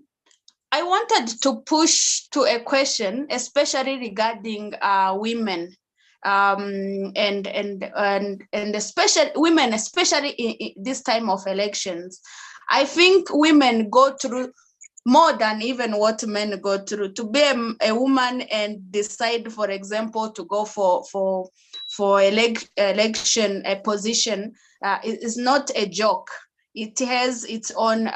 wanted to push to a question, especially regarding women, and especially women, especially in this time of elections. I think women go through more than even what men go through. To be a woman and decide, for example, to go for election, a position, is not a joke. It has its own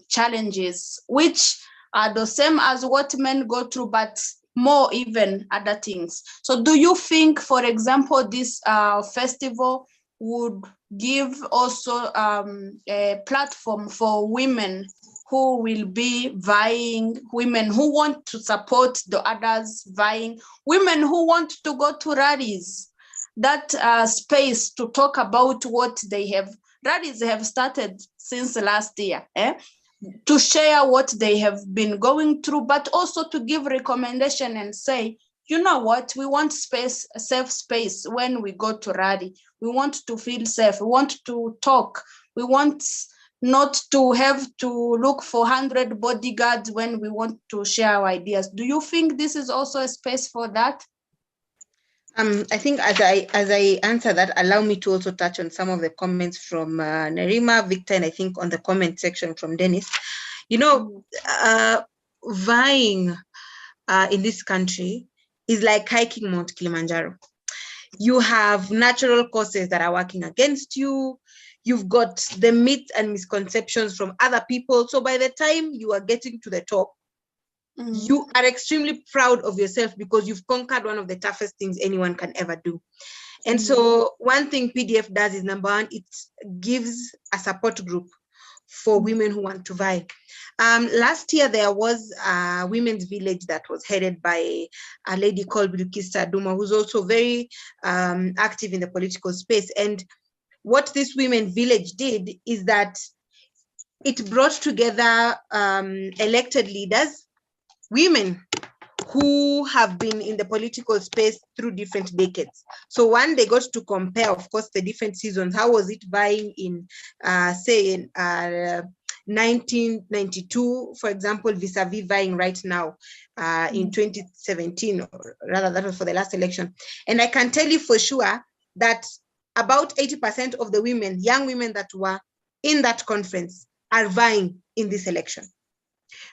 challenges, which are the same as what men go through, but more even other things. So do you think, for example, this festival would give also a platform for women who will be vying, women who want to support the others vying, women who want to go to rallies, that space to talk about what they have. Rallies have started since last year, to share what they have been going through, but also to give recommendation and say, you know what, we want space, a safe space when we go to rally. We want to feel safe. We want to talk. We want not to have to look for 100 bodyguards when we want to share our ideas. Do you think this is also a space for that? I think as I answer that, allow me to also touch on some of the comments from Nerima, Victor, and I think on the comment section from Dennis. You know, vying in this country is like hiking Mount Kilimanjaro. You have natural causes that are working against you. You've got the myths and misconceptions from other people. So by the time you are getting to the top, you are extremely proud of yourself because you've conquered one of the toughest things anyone can ever do. And so one thing PDF does is, number one, it gives a support group for women who want to vie. Last year, there was a women's village that was headed by a lady called Bilukista Duma, who's also very active in the political space. And what this women village did is that it brought together elected leaders, women who have been in the political space through different decades. So one, they got to compare, of course, the different seasons. How was it vying in, say, in 1992, for example, vis-a-vis vying right now in 2017, or rather that was for the last election. And I can tell you for sure that about 80% of the women, young women that were in that conference are vying in this election,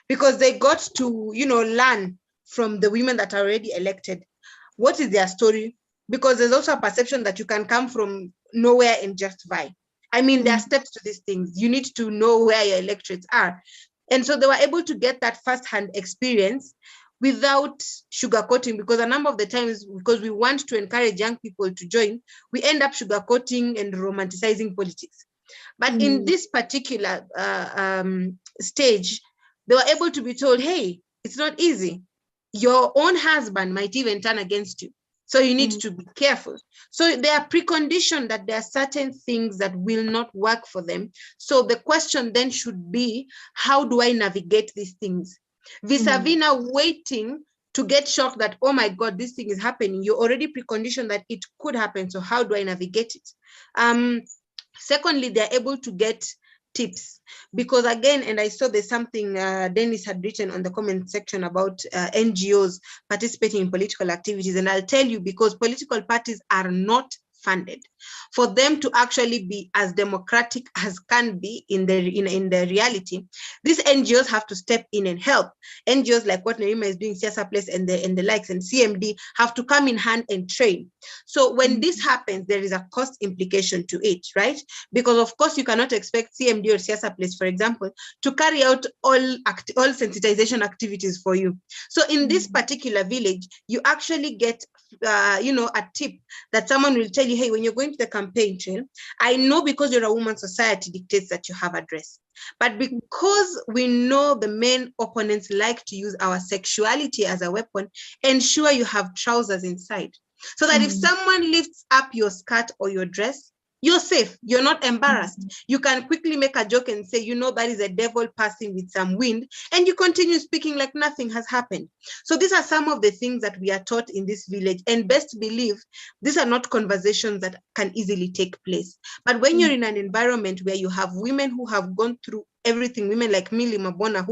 because they got to, you know, learn from the women that are already elected. What is their story? Because there's also a perception that you can come from nowhere and just vie. I mean, there are steps to these things. You need to know where your electorates are. And so they were able to get that firsthand experience without sugarcoating, because a number of the times, because we want to encourage young people to join, we end up sugarcoating and romanticizing politics. But in this particular stage, they were able to be told, hey, it's not easy. Your own husband might even turn against you. So you need to be careful. So they are preconditioned that there are certain things that will not work for them. So the question then should be, how do I navigate these things? Vis-a-vis now waiting to get shocked that, oh my God, this thing is happening. You're already preconditioned that it could happen. So how do I navigate it? Secondly, they're able to get tips, because again, and I saw there's something Dennis had written on the comment section about NGOs participating in political activities. And I'll tell you, because political parties are not funded, for them to actually be as democratic as can be in the reality, these NGOs have to step in and help. NGOs like what Nerima is doing, Siasa Place and the likes, and CMD have to come in hand and train. So when this happens, there is a cost implication to it, right? Because of course you cannot expect CMD or Siasa Place, for example, to carry out all sensitization activities for you. So in this particular village, you actually get a tip that someone will tell you, hey, when you're going to the campaign trail, I know because you're a woman, society dictates that you have a dress. But because we know the main opponents like to use our sexuality as a weapon, ensure you have trousers inside. So that if someone lifts up your skirt or your dress, you're safe, you're not embarrassed. You can quickly make a joke and say, that is a devil passing with some wind, and you continue speaking like nothing has happened. So these are some of the things that we are taught in this village, and best believe these are not conversations that can easily take place. But when you're in an environment where you have women who have gone through everything, women like Millie Mabona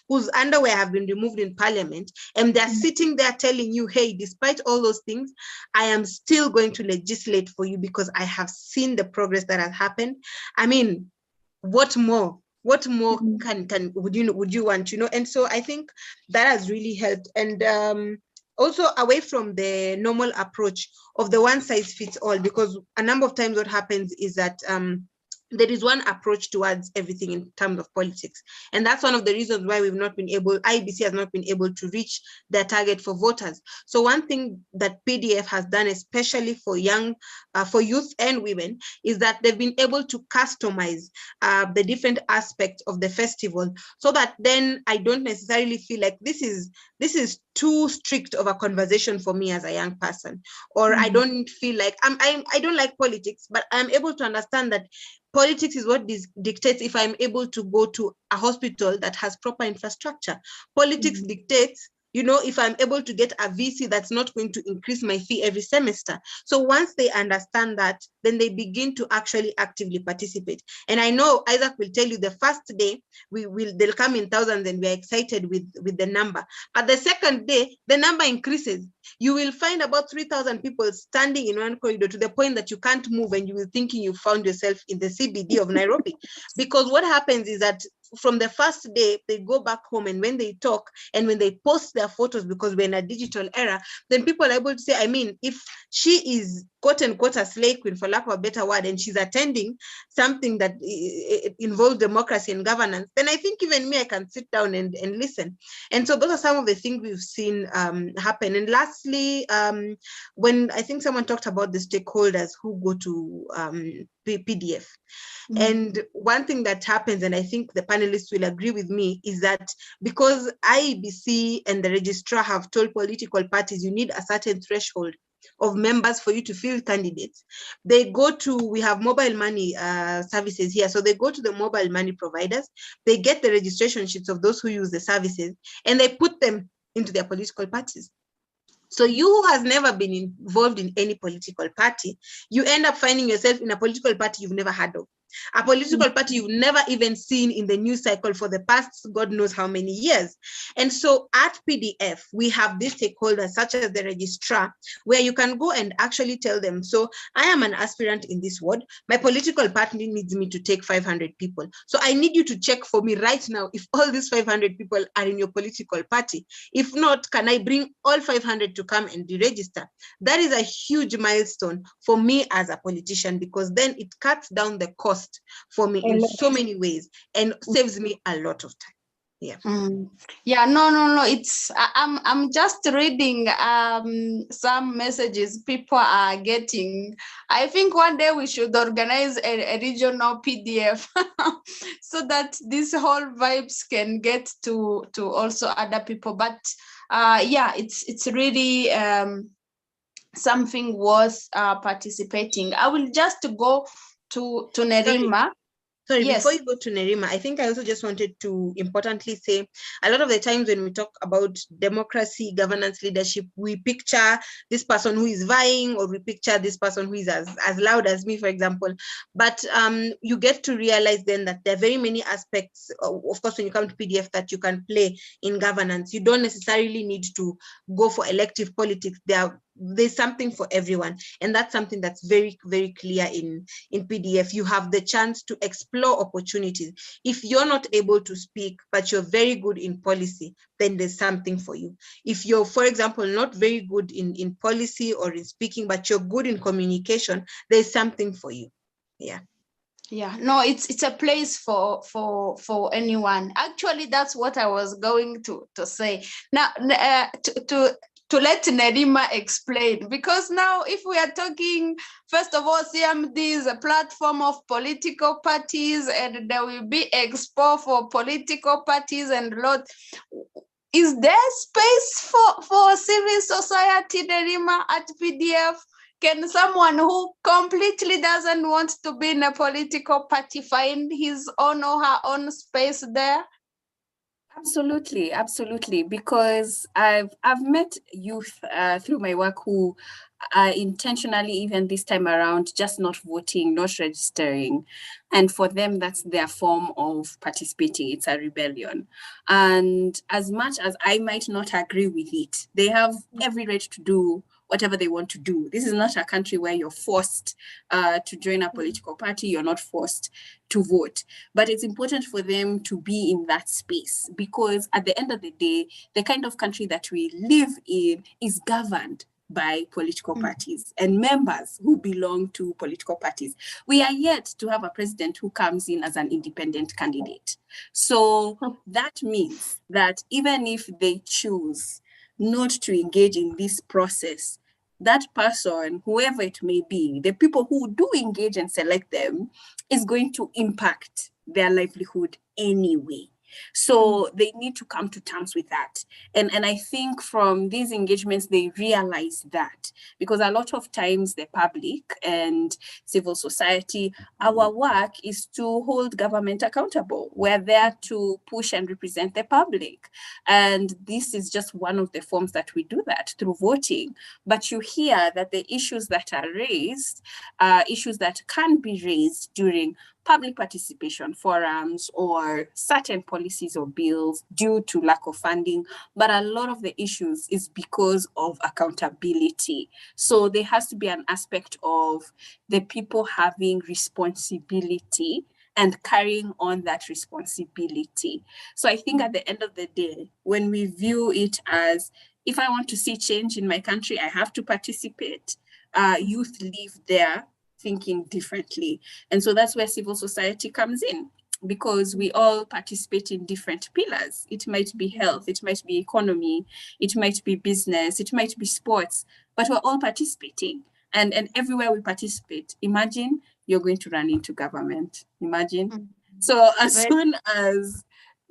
whose underwear have been removed in parliament, and they're sitting there telling you, hey, despite all those things, I am still going to legislate for you because I have seen the progress that has happened. I mean, what more would you want, And so I think that has really helped. And also away from the normal approach of the one size fits all, because a number of times what happens is that there is one approach towards everything in terms of politics. And that's one of the reasons why IEBC has not been able to reach their target for voters. So one thing that PDF has done, especially for youth and women, is that they've been able to customize the different aspects of the festival, so that then I don't necessarily feel like this is too strict of a conversation for me as a young person, or I don't feel like I don't like politics, but I'm able to understand that politics is what dictates if I'm able to go to a hospital that has proper infrastructure. Politics dictates, if I'm able to get a VC that's not going to increase my fee every semester. So once they understand that, then they begin to actually actively participate. And I know Isaac will tell you the first day they'll come in thousands and we're excited with the number. But the second day, the number increases. You will find about 3,000 people standing in one corridor to the point that you can't move, and you will thinking you found yourself in the CBD of Nairobi. Because what happens is that from the first day, they go back home, and when they talk and when they post their photos, because we're in a digital era, then people are able to say, I mean, if she is quote unquote a slay queen, for lack of a better word, and she's attending something that involves democracy and governance, then I think even me, I can sit down and listen. And so those are some of the things we've seen happen. And lastly, when I think someone talked about the stakeholders who go to PDF. And one thing that happens, and I think the panelists will agree with me, is that because IEBC and the registrar have told political parties you need a certain threshold of members for you to field candidates, we have mobile money services here. So they go to the mobile money providers, they get the registration sheets of those who use the services, and they put them into their political parties. So you who has never been involved in any political party, you end up finding yourself in a political party you've never heard of. A political party you've never even seen in the news cycle for the past God knows how many years. And so at PDF, we have these stakeholders such as the registrar, where you can go and actually tell them, so I am an aspirant in this ward. My political party needs me to take 500 people. So I need you to check for me right now if all these 500 people are in your political party. If not, can I bring all 500 to come and deregister? That is a huge milestone for me as a politician, because then it cuts down the cost for me in so many ways and saves me a lot of time. Yeah. Yeah, no. I'm just reading some messages people are getting. I think one day we should organize a regional PDF so that these whole vibes can get to also other people. But yeah, it's really something worth participating. I will just go to Nerima. Sorry, yes. Before you go to Nerima, I think I also just wanted to importantly say, a lot of the times when we talk about democracy, governance, leadership, we picture this person who is vying, or we picture this person who is as loud as me, for example. But you get to realize then that there are very many aspects, of course, when you come to PDF, that you can play in governance. You don't necessarily need to go for elective politics. There's something for everyone, and that's something that's very, very clear in PDF. You have the chance to explore opportunities. If you're not able to speak, but you're very good in policy, then there's something for you. If you're, for example, not very good in policy or in speaking, but you're good in communication, there's something for you. Yeah. Yeah, no, it's a place for anyone. Actually, that's what I was going to say. Now, to to let Nerima explain, because now if we are talking, first of all, CMD is a platform of political parties, and there will be expo for political parties and lot. Is there space for civil society, Nerima, at PDF? Can someone who completely doesn't want to be in a political party find his own or her own space there? Absolutely, absolutely. Because I've met youth through my work who are intentionally, even this time around, just not voting, not registering. And for them, that's their form of participating. It's a rebellion. And as much as I might not agree with it, they have every right to do whatever they want to do. This is not a country where you're forced to join a political party. You're not forced to vote. But it's important for them to be in that space, because at the end of the day, the kind of country that we live in is governed by political parties and members who belong to political parties. We are yet to have a president who comes in as an independent candidate. So that means that even if they choose not to engage in this process, that person, whoever it may be, the people who do engage and select them, is going to impact their livelihood anyway. So they need to come to terms with that. And I think from these engagements, they realize that, because a lot of times the public and civil society, our work is to hold government accountable. We're there to push and represent the public. And this is just one of the forms that we do that, through voting. But you hear that the issues that are raised are issues that can be raised during public participation forums or certain policies or bills due to lack of funding. But a lot of the issues is because of accountability. So there has to be an aspect of the people having responsibility and carrying on that responsibility. So I think at the end of the day, when we view it as, if I want to see change in my country, I have to participate, youth live there thinking differently. And so that's where civil society comes in, because we all participate in different pillars. It might be health, it might be economy, it might be business, it might be sports, but we're all participating. And everywhere we participate, imagine you're going to run into government. Imagine. So as soon as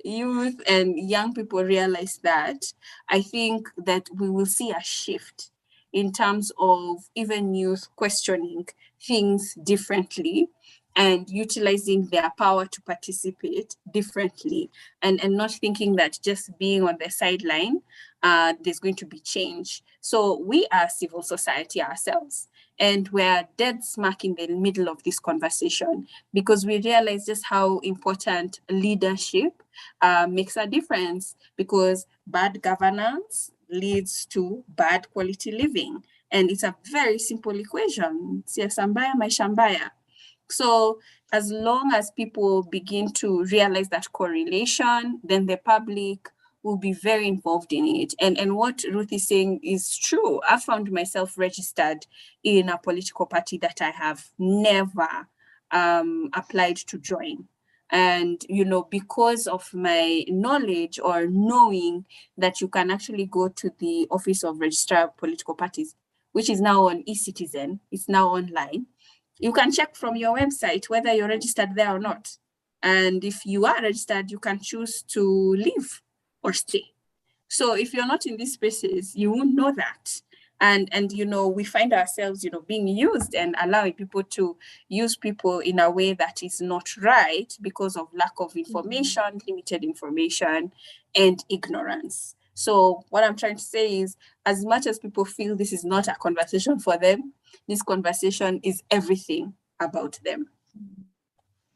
youth and young people realize that, I think that we will see a shift in terms of even youth questioning things differently and utilizing their power to participate differently, and not thinking that just being on the sideline, there's going to be change. So we are civil society ourselves, and we're dead smack in the middle of this conversation, because we realize just how important leadership makes a difference, because bad governance leads to bad quality living. And it's a very simple equation. Siasa mbaya, maisha mbaya. So as long as people begin to realize that correlation, then the public will be very involved in it. And what Ruth is saying is true. I found myself registered in a political party that I have never applied to join. And, you know, because of my knowledge or knowing that you can actually go to the Office of Registrar of Political Parties, which is now on eCitizen, it's now online. You can check from your website whether you're registered there or not. And if you are registered, you can choose to leave or stay. So if you're not in these spaces, you won't know that. And you know, we find ourselves, you know, being used and allowing people to use people in a way that is not right because of lack of information, limited information, and ignorance. So what I'm trying to say is, as much as people feel this is not a conversation for them, this conversation is everything about them.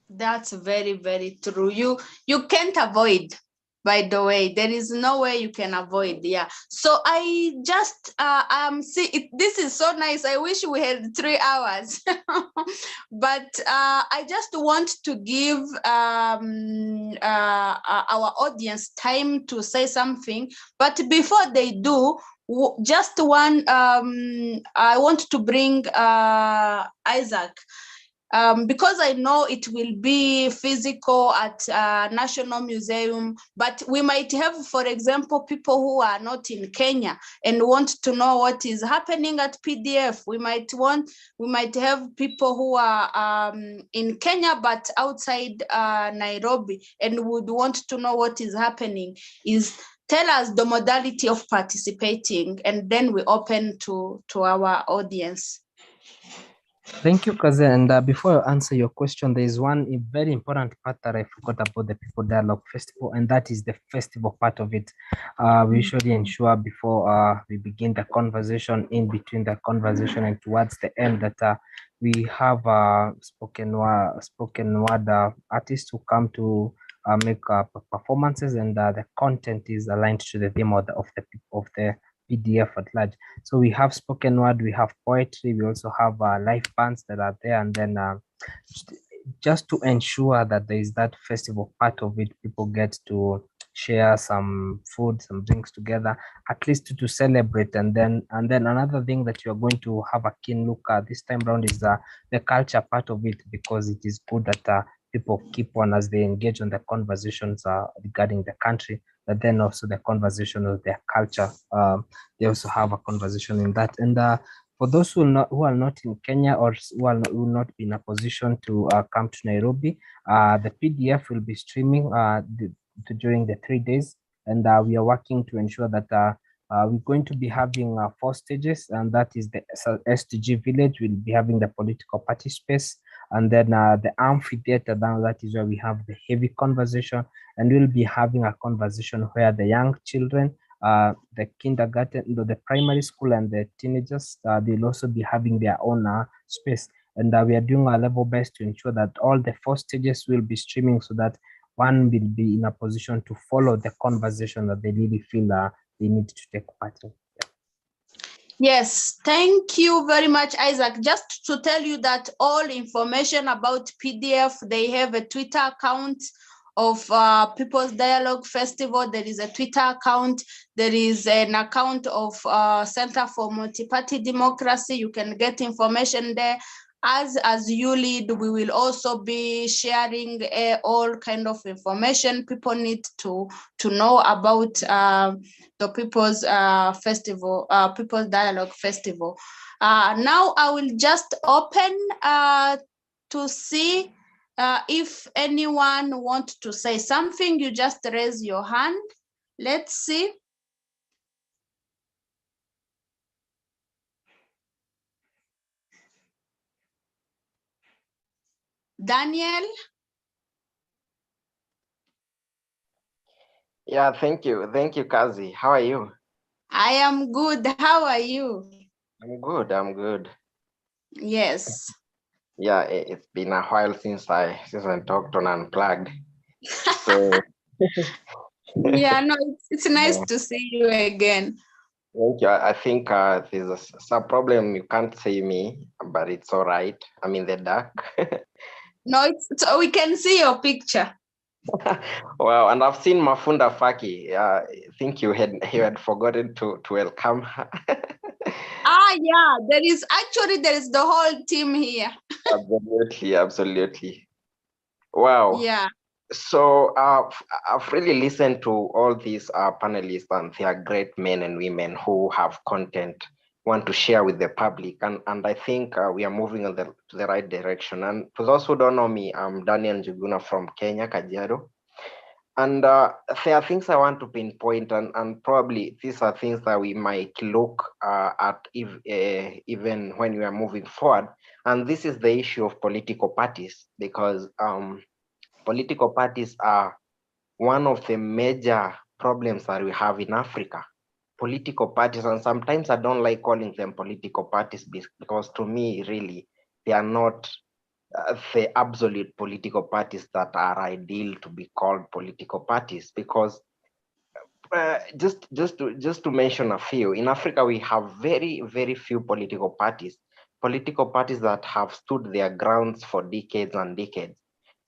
That's very, very true. You can't avoid, by the way. There is no way you can avoid. Yeah. So I just this is so nice. I wish we had 3 hours. But I just want to give our audience time to say something. But before they do, just one, I want to bring Isaac. because I know it will be physical at National Museum, but we might have, for example, people who are not in Kenya and want to know what is happening at PDF. We might have people who are in Kenya but outside Nairobi and would want to know what is happening. Tell us the modality of participating, and then we open to our audience. Thank you, Kaze. And before I answer your question, there is one very important part that I forgot about the People Dialogue Festival, and that is the festival part of it. We usually ensure before we begin the conversation, in between the conversation and towards the end, that we have spoken word artists who come to make performances, and the content is aligned to the theme of the PDF at large. So we have spoken word, we have poetry, we also have live bands that are there, and then just to ensure that there is that festival part of it, people get to share some food, some drinks together, at least to celebrate. And then another thing that you're going to have a keen look at this time around is the culture part of it, because it is good that people keep on as they engage on the conversations regarding the country, but then also the conversation of their culture. They also have a conversation in that. And for those who are not in Kenya, or who will not be in a position to come to Nairobi, the PDF will be streaming during the 3 days, and we are working to ensure that we're going to be having 4 stages, and that is the SDG village. We'll be having the political party space, and then the amphitheater. Now that is where we have the heavy conversation, and we'll be having a conversation where the young children, the kindergarten, the primary school, and the teenagers, they'll also be having their own space. And we are doing our level best to ensure that all the 4 stages will be streaming, so that one will be in a position to follow the conversation that they really feel they need to take part in. Yes, thank you very much, Isaac. Just to tell you that all information about PDF, they have a Twitter account of People's Dialogue Festival. There is a Twitter account. There is an account of Center for Multiparty Democracy. You can get information there. As you lead, we will also be sharing all kind of information people need to know about the People's Festival, People's Dialogue Festival. Now I will just open to see if anyone wants to say something. You just raise your hand. Let's see. Daniel? Yeah, thank you. Thank you, Kazi. How are you? I am good. How are you? I'm good. I'm good. Yes. Yeah, it's been a while since I talked on Unplugged. So yeah, no, it's nice to see you again. Thank you. I think there's some problem. You can't see me, but it's all right. I'm in the dark. No, so we can see your picture. Wow, and I've seen Mafunda Faki. I think you had forgotten to welcome her. Yeah, there is the whole team here. Absolutely. Wow. Yeah. So I've really listened to all these panelists, and they are great men and women who have content, want to share with the public, and I think we are moving in to the right direction. And for those who don't know me, I'm Daniel Njuguna from Kenya, Kajiado. And there are things I want to pinpoint, and probably these are things that we might look at even when we are moving forward. And this is the issue of political parties, because political parties are one of the major problems that we have in Africa. Political parties, and sometimes I don't like calling them political parties, because to me, really, they are not the absolute political parties that are ideal to be called political parties. Because just to mention a few, in Africa we have very, very few political parties that have stood their grounds for decades and decades.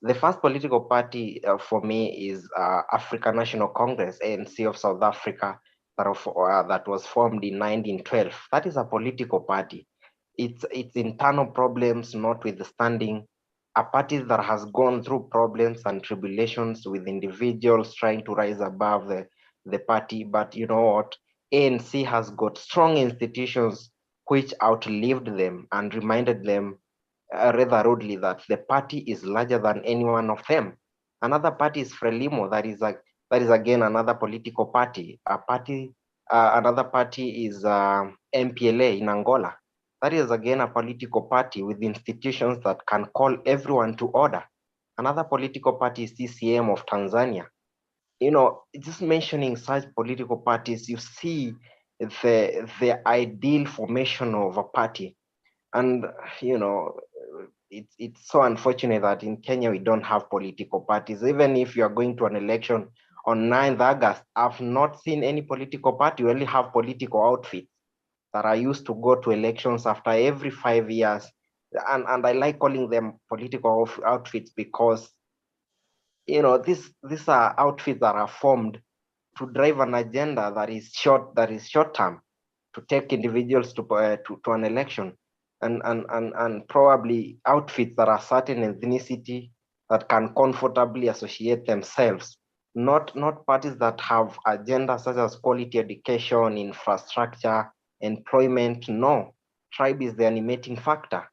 The first political party for me is African National Congress, ANC of South Africa, that was formed in 1912. That is a political party. Its internal problems notwithstanding, a party that has gone through problems and tribulations with individuals trying to rise above the party. But you know what? ANC has got strong institutions which outlived them and reminded them rather rudely that the party is larger than any one of them. Another party is Frelimo, that is again another political party. Another party is MPLA in Angola. That is again a political party with institutions that can call everyone to order. Another political party is CCM of Tanzania. You know, just mentioning such political parties, you see the ideal formation of a party. And, you know, it's so unfortunate that in Kenya we don't have political parties. Even if you are going to an election on 9th August, I've not seen any political party. We only have political outfits that are used to go to elections after every 5 years. And I like calling them political outfits because, you know, these are outfits that are formed to drive an agenda that is short term, to take individuals to an election, and probably outfits that are certain ethnicity that can comfortably associate themselves, not parties that have agendas such as quality education, infrastructure, employment. No, tribe is the animating factor,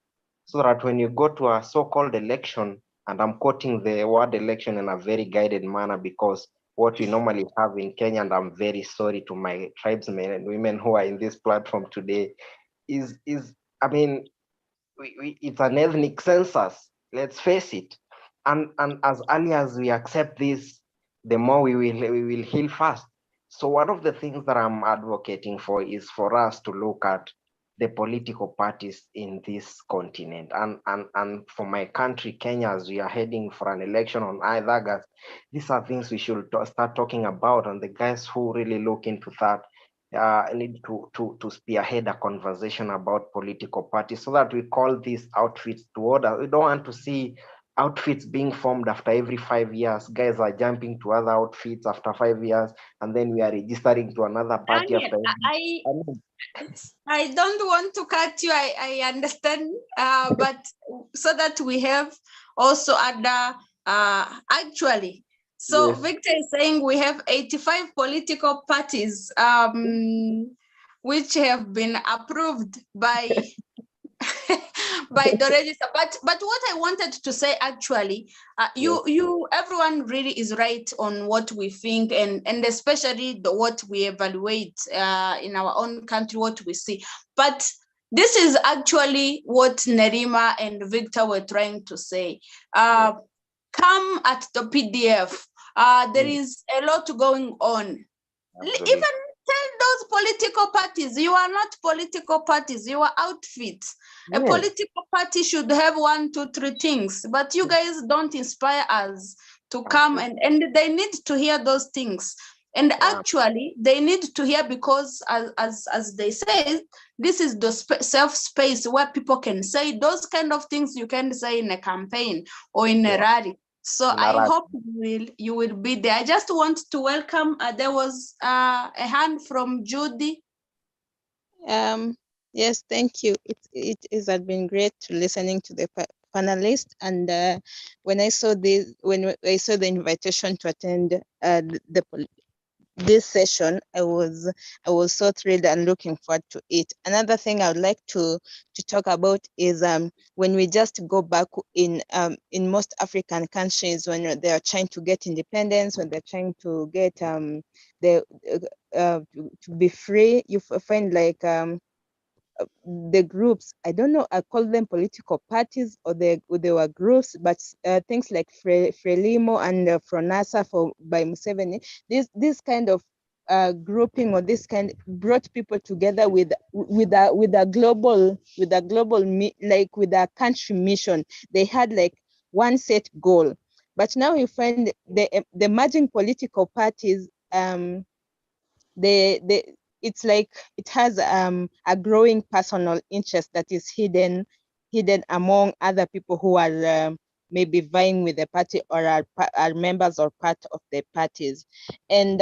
so that when you go to a so-called election, and I'm quoting the word election in a very guided manner because what we normally have in Kenya, and I'm very sorry to my tribesmen and women who are in this platform today, is I mean, it's an ethnic census, let's face it. And as early as we accept this, the more we will heal fast. So one of the things that I'm advocating for is for us to look at the political parties in this continent. And for my country, Kenya, as we are heading for an election on 9th August, these are things we should start talking about. And the guys who really look into that need to spearhead a conversation about political parties so that we call these outfits to order. We don't want to see outfits being formed after every 5 years. Guys are jumping to other outfits after 5 years, and then we are registering to another party Daniel, after. I don't want to cut you. I understand, but so that we have also other actually. So Yes. Victor is saying we have 85 political parties which have been approved by by the register. But what I wanted to say actually, everyone really is right on what we think, and especially what we evaluate in our own country, what we see. But this is actually what Nerima and Victor were trying to say. Come at the PDF. There is a lot going on. Absolutely. Even tell those political parties, you are not political parties, you are outfits. A political party should have 1, 2, 3 things, but you guys don't inspire us to come, and they need to hear those things. And actually, they need to hear because, as they say, this is the safe space where people can say those kind of things you can say in a campaign or in a rally. So I hope you will be there. I just want to welcome, there was a hand from Judy. Yes, thank you. It has been great to listening to the panelists, and when I saw the invitation to attend this session, I was so thrilled and looking forward to it. Another thing I would like to talk about is when we just go back in most African countries, when they are trying to get independence, when they're trying to get to be free, you find like the groups, I don't know, I call them political parties, or they were groups, but things like Frelimo and Fronasa by Museveni, this kind of grouping, or this kind brought people together with a global like with a country mission. They had like one set goal. But now you find the emerging political parties, it's like it has a growing personal interest that is hidden among other people who are maybe vying with the party, or are members or part of the parties. And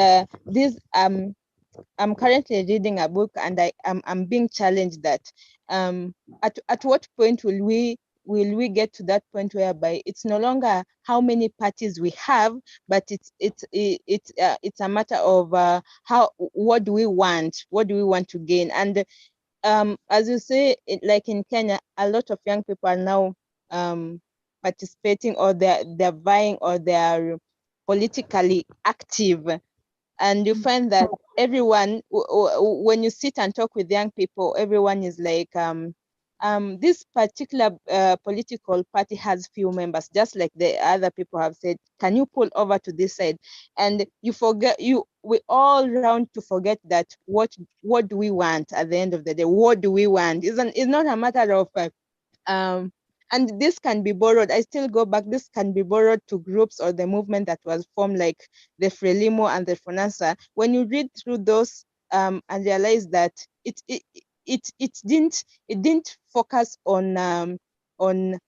I'm currently reading a book, and I'm being challenged that at what point will we will we get to that point whereby it's no longer how many parties we have, but it's a matter of what do we want to gain. And as you say, like in Kenya, a lot of young people are now participating, or they're vying, or they're politically active. And you find that everyone, when you sit and talk with young people, everyone is like, this particular political party has few members, just like the other people have said, can you pull over to this side? And we all round to forget that what do we want at the end of the day? What do we want? It's not a matter of and this can be borrowed. I still go back. This can be borrowed to groups or the movement that was formed, like the Frelimo and the Fonasa. When you read through those and realize that it didn't focus on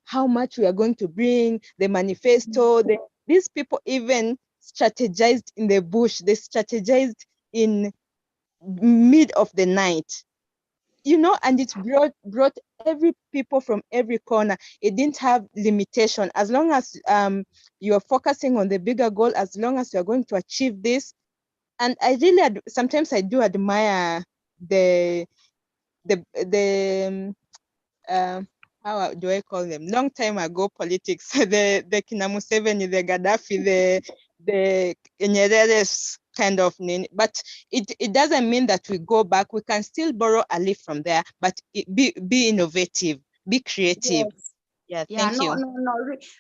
how much we are going to bring, the manifesto. These people even strategized in the bush. They strategized in mid of the night. And it brought every people from every corner. It didn't have limitation. As long as you're focusing on the bigger goal, as long as you're going to achieve this. And I really, sometimes I do admire how do I call them? Long time ago politics, the Kina Museveni, the Gaddafi, the Nyerere's kind of name. But it doesn't mean that we go back. We can still borrow a leaf from there, but be innovative, be creative. Yes. Yeah, thank you. No,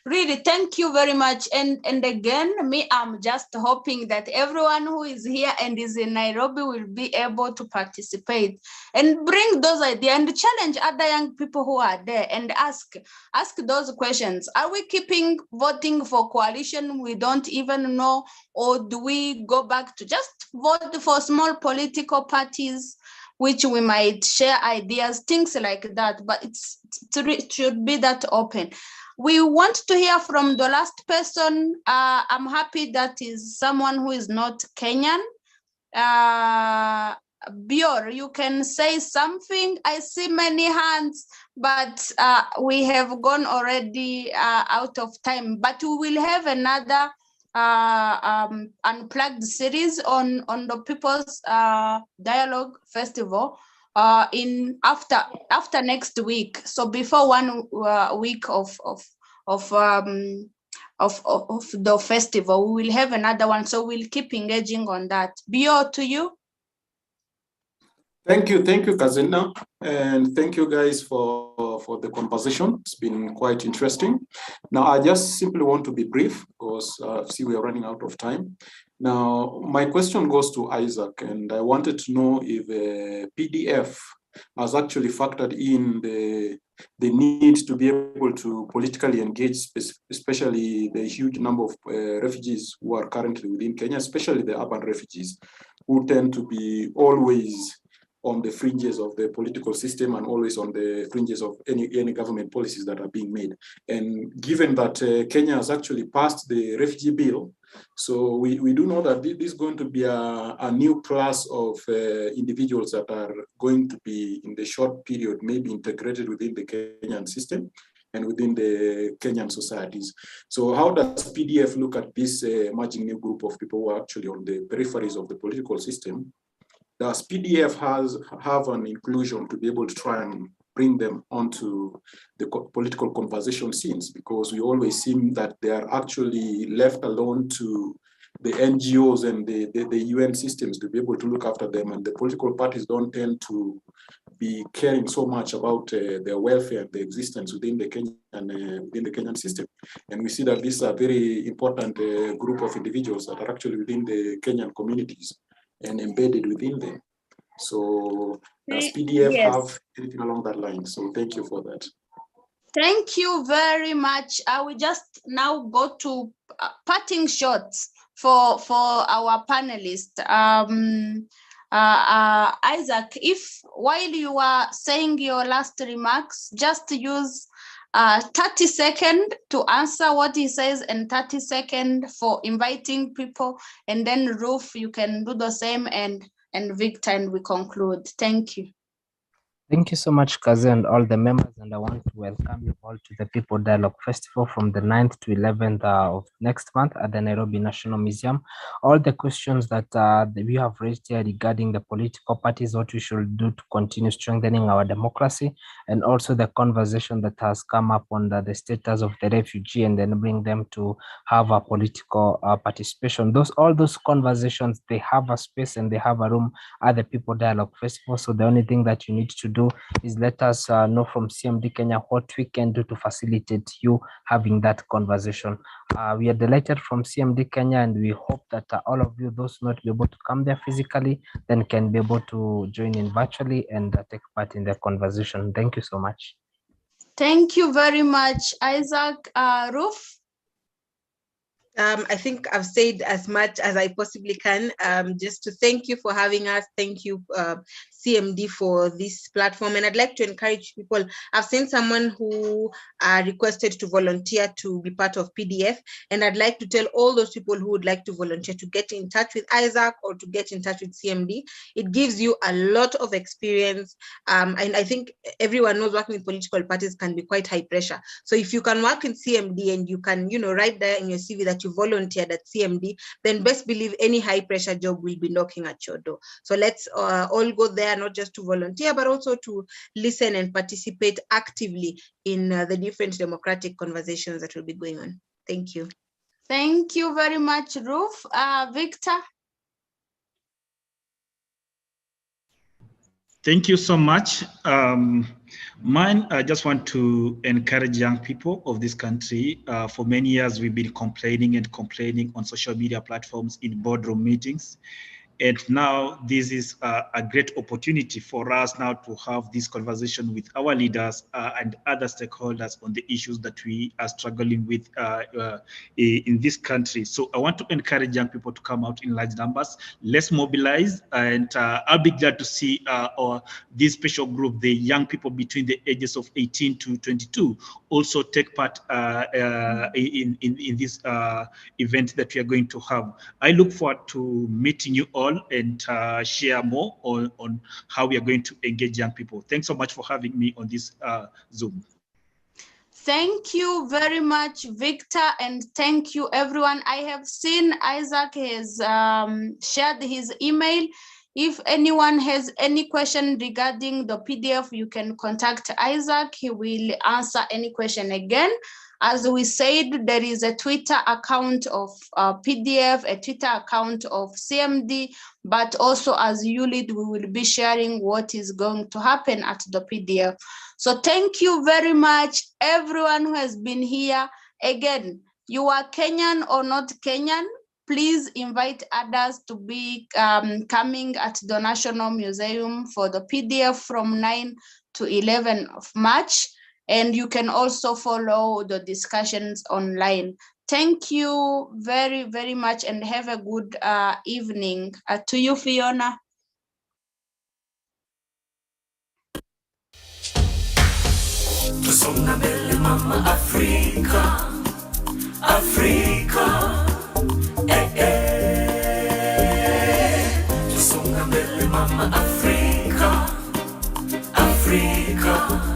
really, thank you very much. And again, I'm just hoping that everyone who is here and is in Nairobi will be able to participate and bring those ideas and challenge other young people who are there and ask those questions. Are we keeping voting for coalition we don't even know, or do we go back to just vote for small political parties which we might share ideas, things like that, but it should be that open. We want to hear from the last person. I'm happy that is someone who is not Kenyan. Bior, you can say something. I see many hands, but we have gone already out of time, but we will have another unplugged series on the People's Dialogue Festival in after next week. So before 1 week of the festival, we will have another one. So we'll keep engaging on that. Bio, to you. Thank you, Kazina, and thank you guys for the conversation. It's been quite interesting. Now, I just simply want to be brief because I see we are running out of time. Now, my question goes to Isaac, and I wanted to know if PDF has actually factored in the need to be able to politically engage, especially the huge number of refugees who are currently within Kenya, especially the urban refugees, who tend to be always on the fringes of the political system and always on the fringes of any government policies that are being made. And given that Kenya has actually passed the refugee bill, so we do know that this is going to be a new class of individuals that are going to be in the short period maybe integrated within the Kenyan system and within the Kenyan societies. So how does PDF look at this emerging new group of people who are actually on the peripheries of the political system? Does PDF have an inclusion to be able to try and bring them onto the political conversation scenes? Because we always seem that they are actually left alone to the NGOs and the UN systems to be able to look after them, and the political parties don't tend to be caring so much about their welfare and their existence within the Kenyan system. And we see that these are very important group of individuals that are actually within the Kenyan communities and embedded within them. So does PDF have anything along that line? So thank you for that. Thank you very much. I will just now go to parting shots for our panelists. Isaac, if while you are saying your last remarks, just use 30 seconds to answer what he says and 30 seconds for inviting people, and then Ruth, you can do the same, and Victor, and we conclude. Thank you. Thank you so much, Kazi, and all the members, and I want to welcome you all to the People Dialogue Festival from the 9th to 11th of next month at the Nairobi National Museum. All the questions that we have raised here regarding the political parties, what we should do to continue strengthening our democracy, and also the conversation that has come up on the status of the refugee, and then bring them to have a political participation. All those conversations, they have a space and they have a room at the People Dialogue Festival. So the only thing that you need to do is let us know from CMD-Kenya what we can do to facilitate you having that conversation. We are delighted from CMD-Kenya, and we hope that all of you, those not be able to come there physically, then can be able to join in virtually and take part in the conversation. Thank you so much. Thank you very much, Isaac. Ruth? I think I've said as much as I possibly can. Just to thank you for having us. Thank you, CMD, for this platform. And I'd like to encourage people. I've seen someone who requested to volunteer to be part of PDF. And I'd like to tell all those people who would like to volunteer to get in touch with Isaac or to get in touch with CMD. It gives you a lot of experience. And I think everyone knows working with political parties can be quite high pressure. So if you can work in CMD and you can, write there in your CV that you volunteered at CMD, then best believe any high pressure job will be knocking at your door. So let's all go there, not just to volunteer, but also to listen and participate actively in the different democratic conversations that will be going on. Thank you. Thank you very much, Ruth. Victor? Thank you so much. I just want to encourage young people of this country. For many years, we've been complaining on social media platforms in boardroom meetings. And now this is a great opportunity for us now to have this conversation with our leaders and other stakeholders on the issues that we are struggling with in this country. So I want to encourage young people to come out in large numbers. Let's mobilize, and I'll be glad to see this special group, the young people between the ages of 18 to 22, also take part in this event that we are going to have. I look forward to meeting you all and share more on how we are going to engage young people. Thanks so much for having me on this Zoom. Thank you very much, Victor, and thank you, everyone. I have seen Isaac has shared his email. If anyone has any question regarding the PDF, you can contact Isaac. He will answer any question again. As we said, there is a Twitter account of PDF, a Twitter account of CMD, but also as ULEAD, we will be sharing what is going to happen at the PDF. So thank you very much, everyone who has been here. Again, you are Kenyan or not Kenyan, please invite others to be coming at the National Museum for the PDF from 9 to 11 of March. And you can also follow the discussions online. Thank you very, very much, and have a good evening. To you, Fiona. Tusonga mbele mama Afrika, Afrika, Tusonga mbele mama Afrika, Afrika.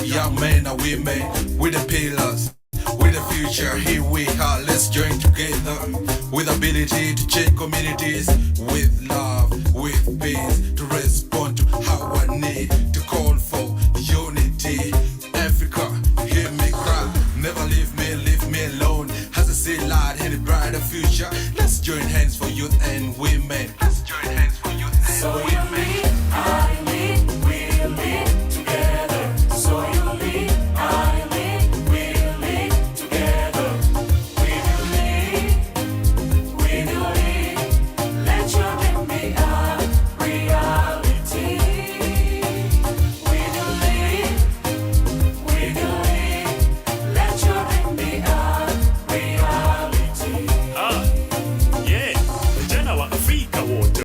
Young men and women, with the pillars, with the future, here we are. Let's join together with ability to change communities, with love, with peace, to respect.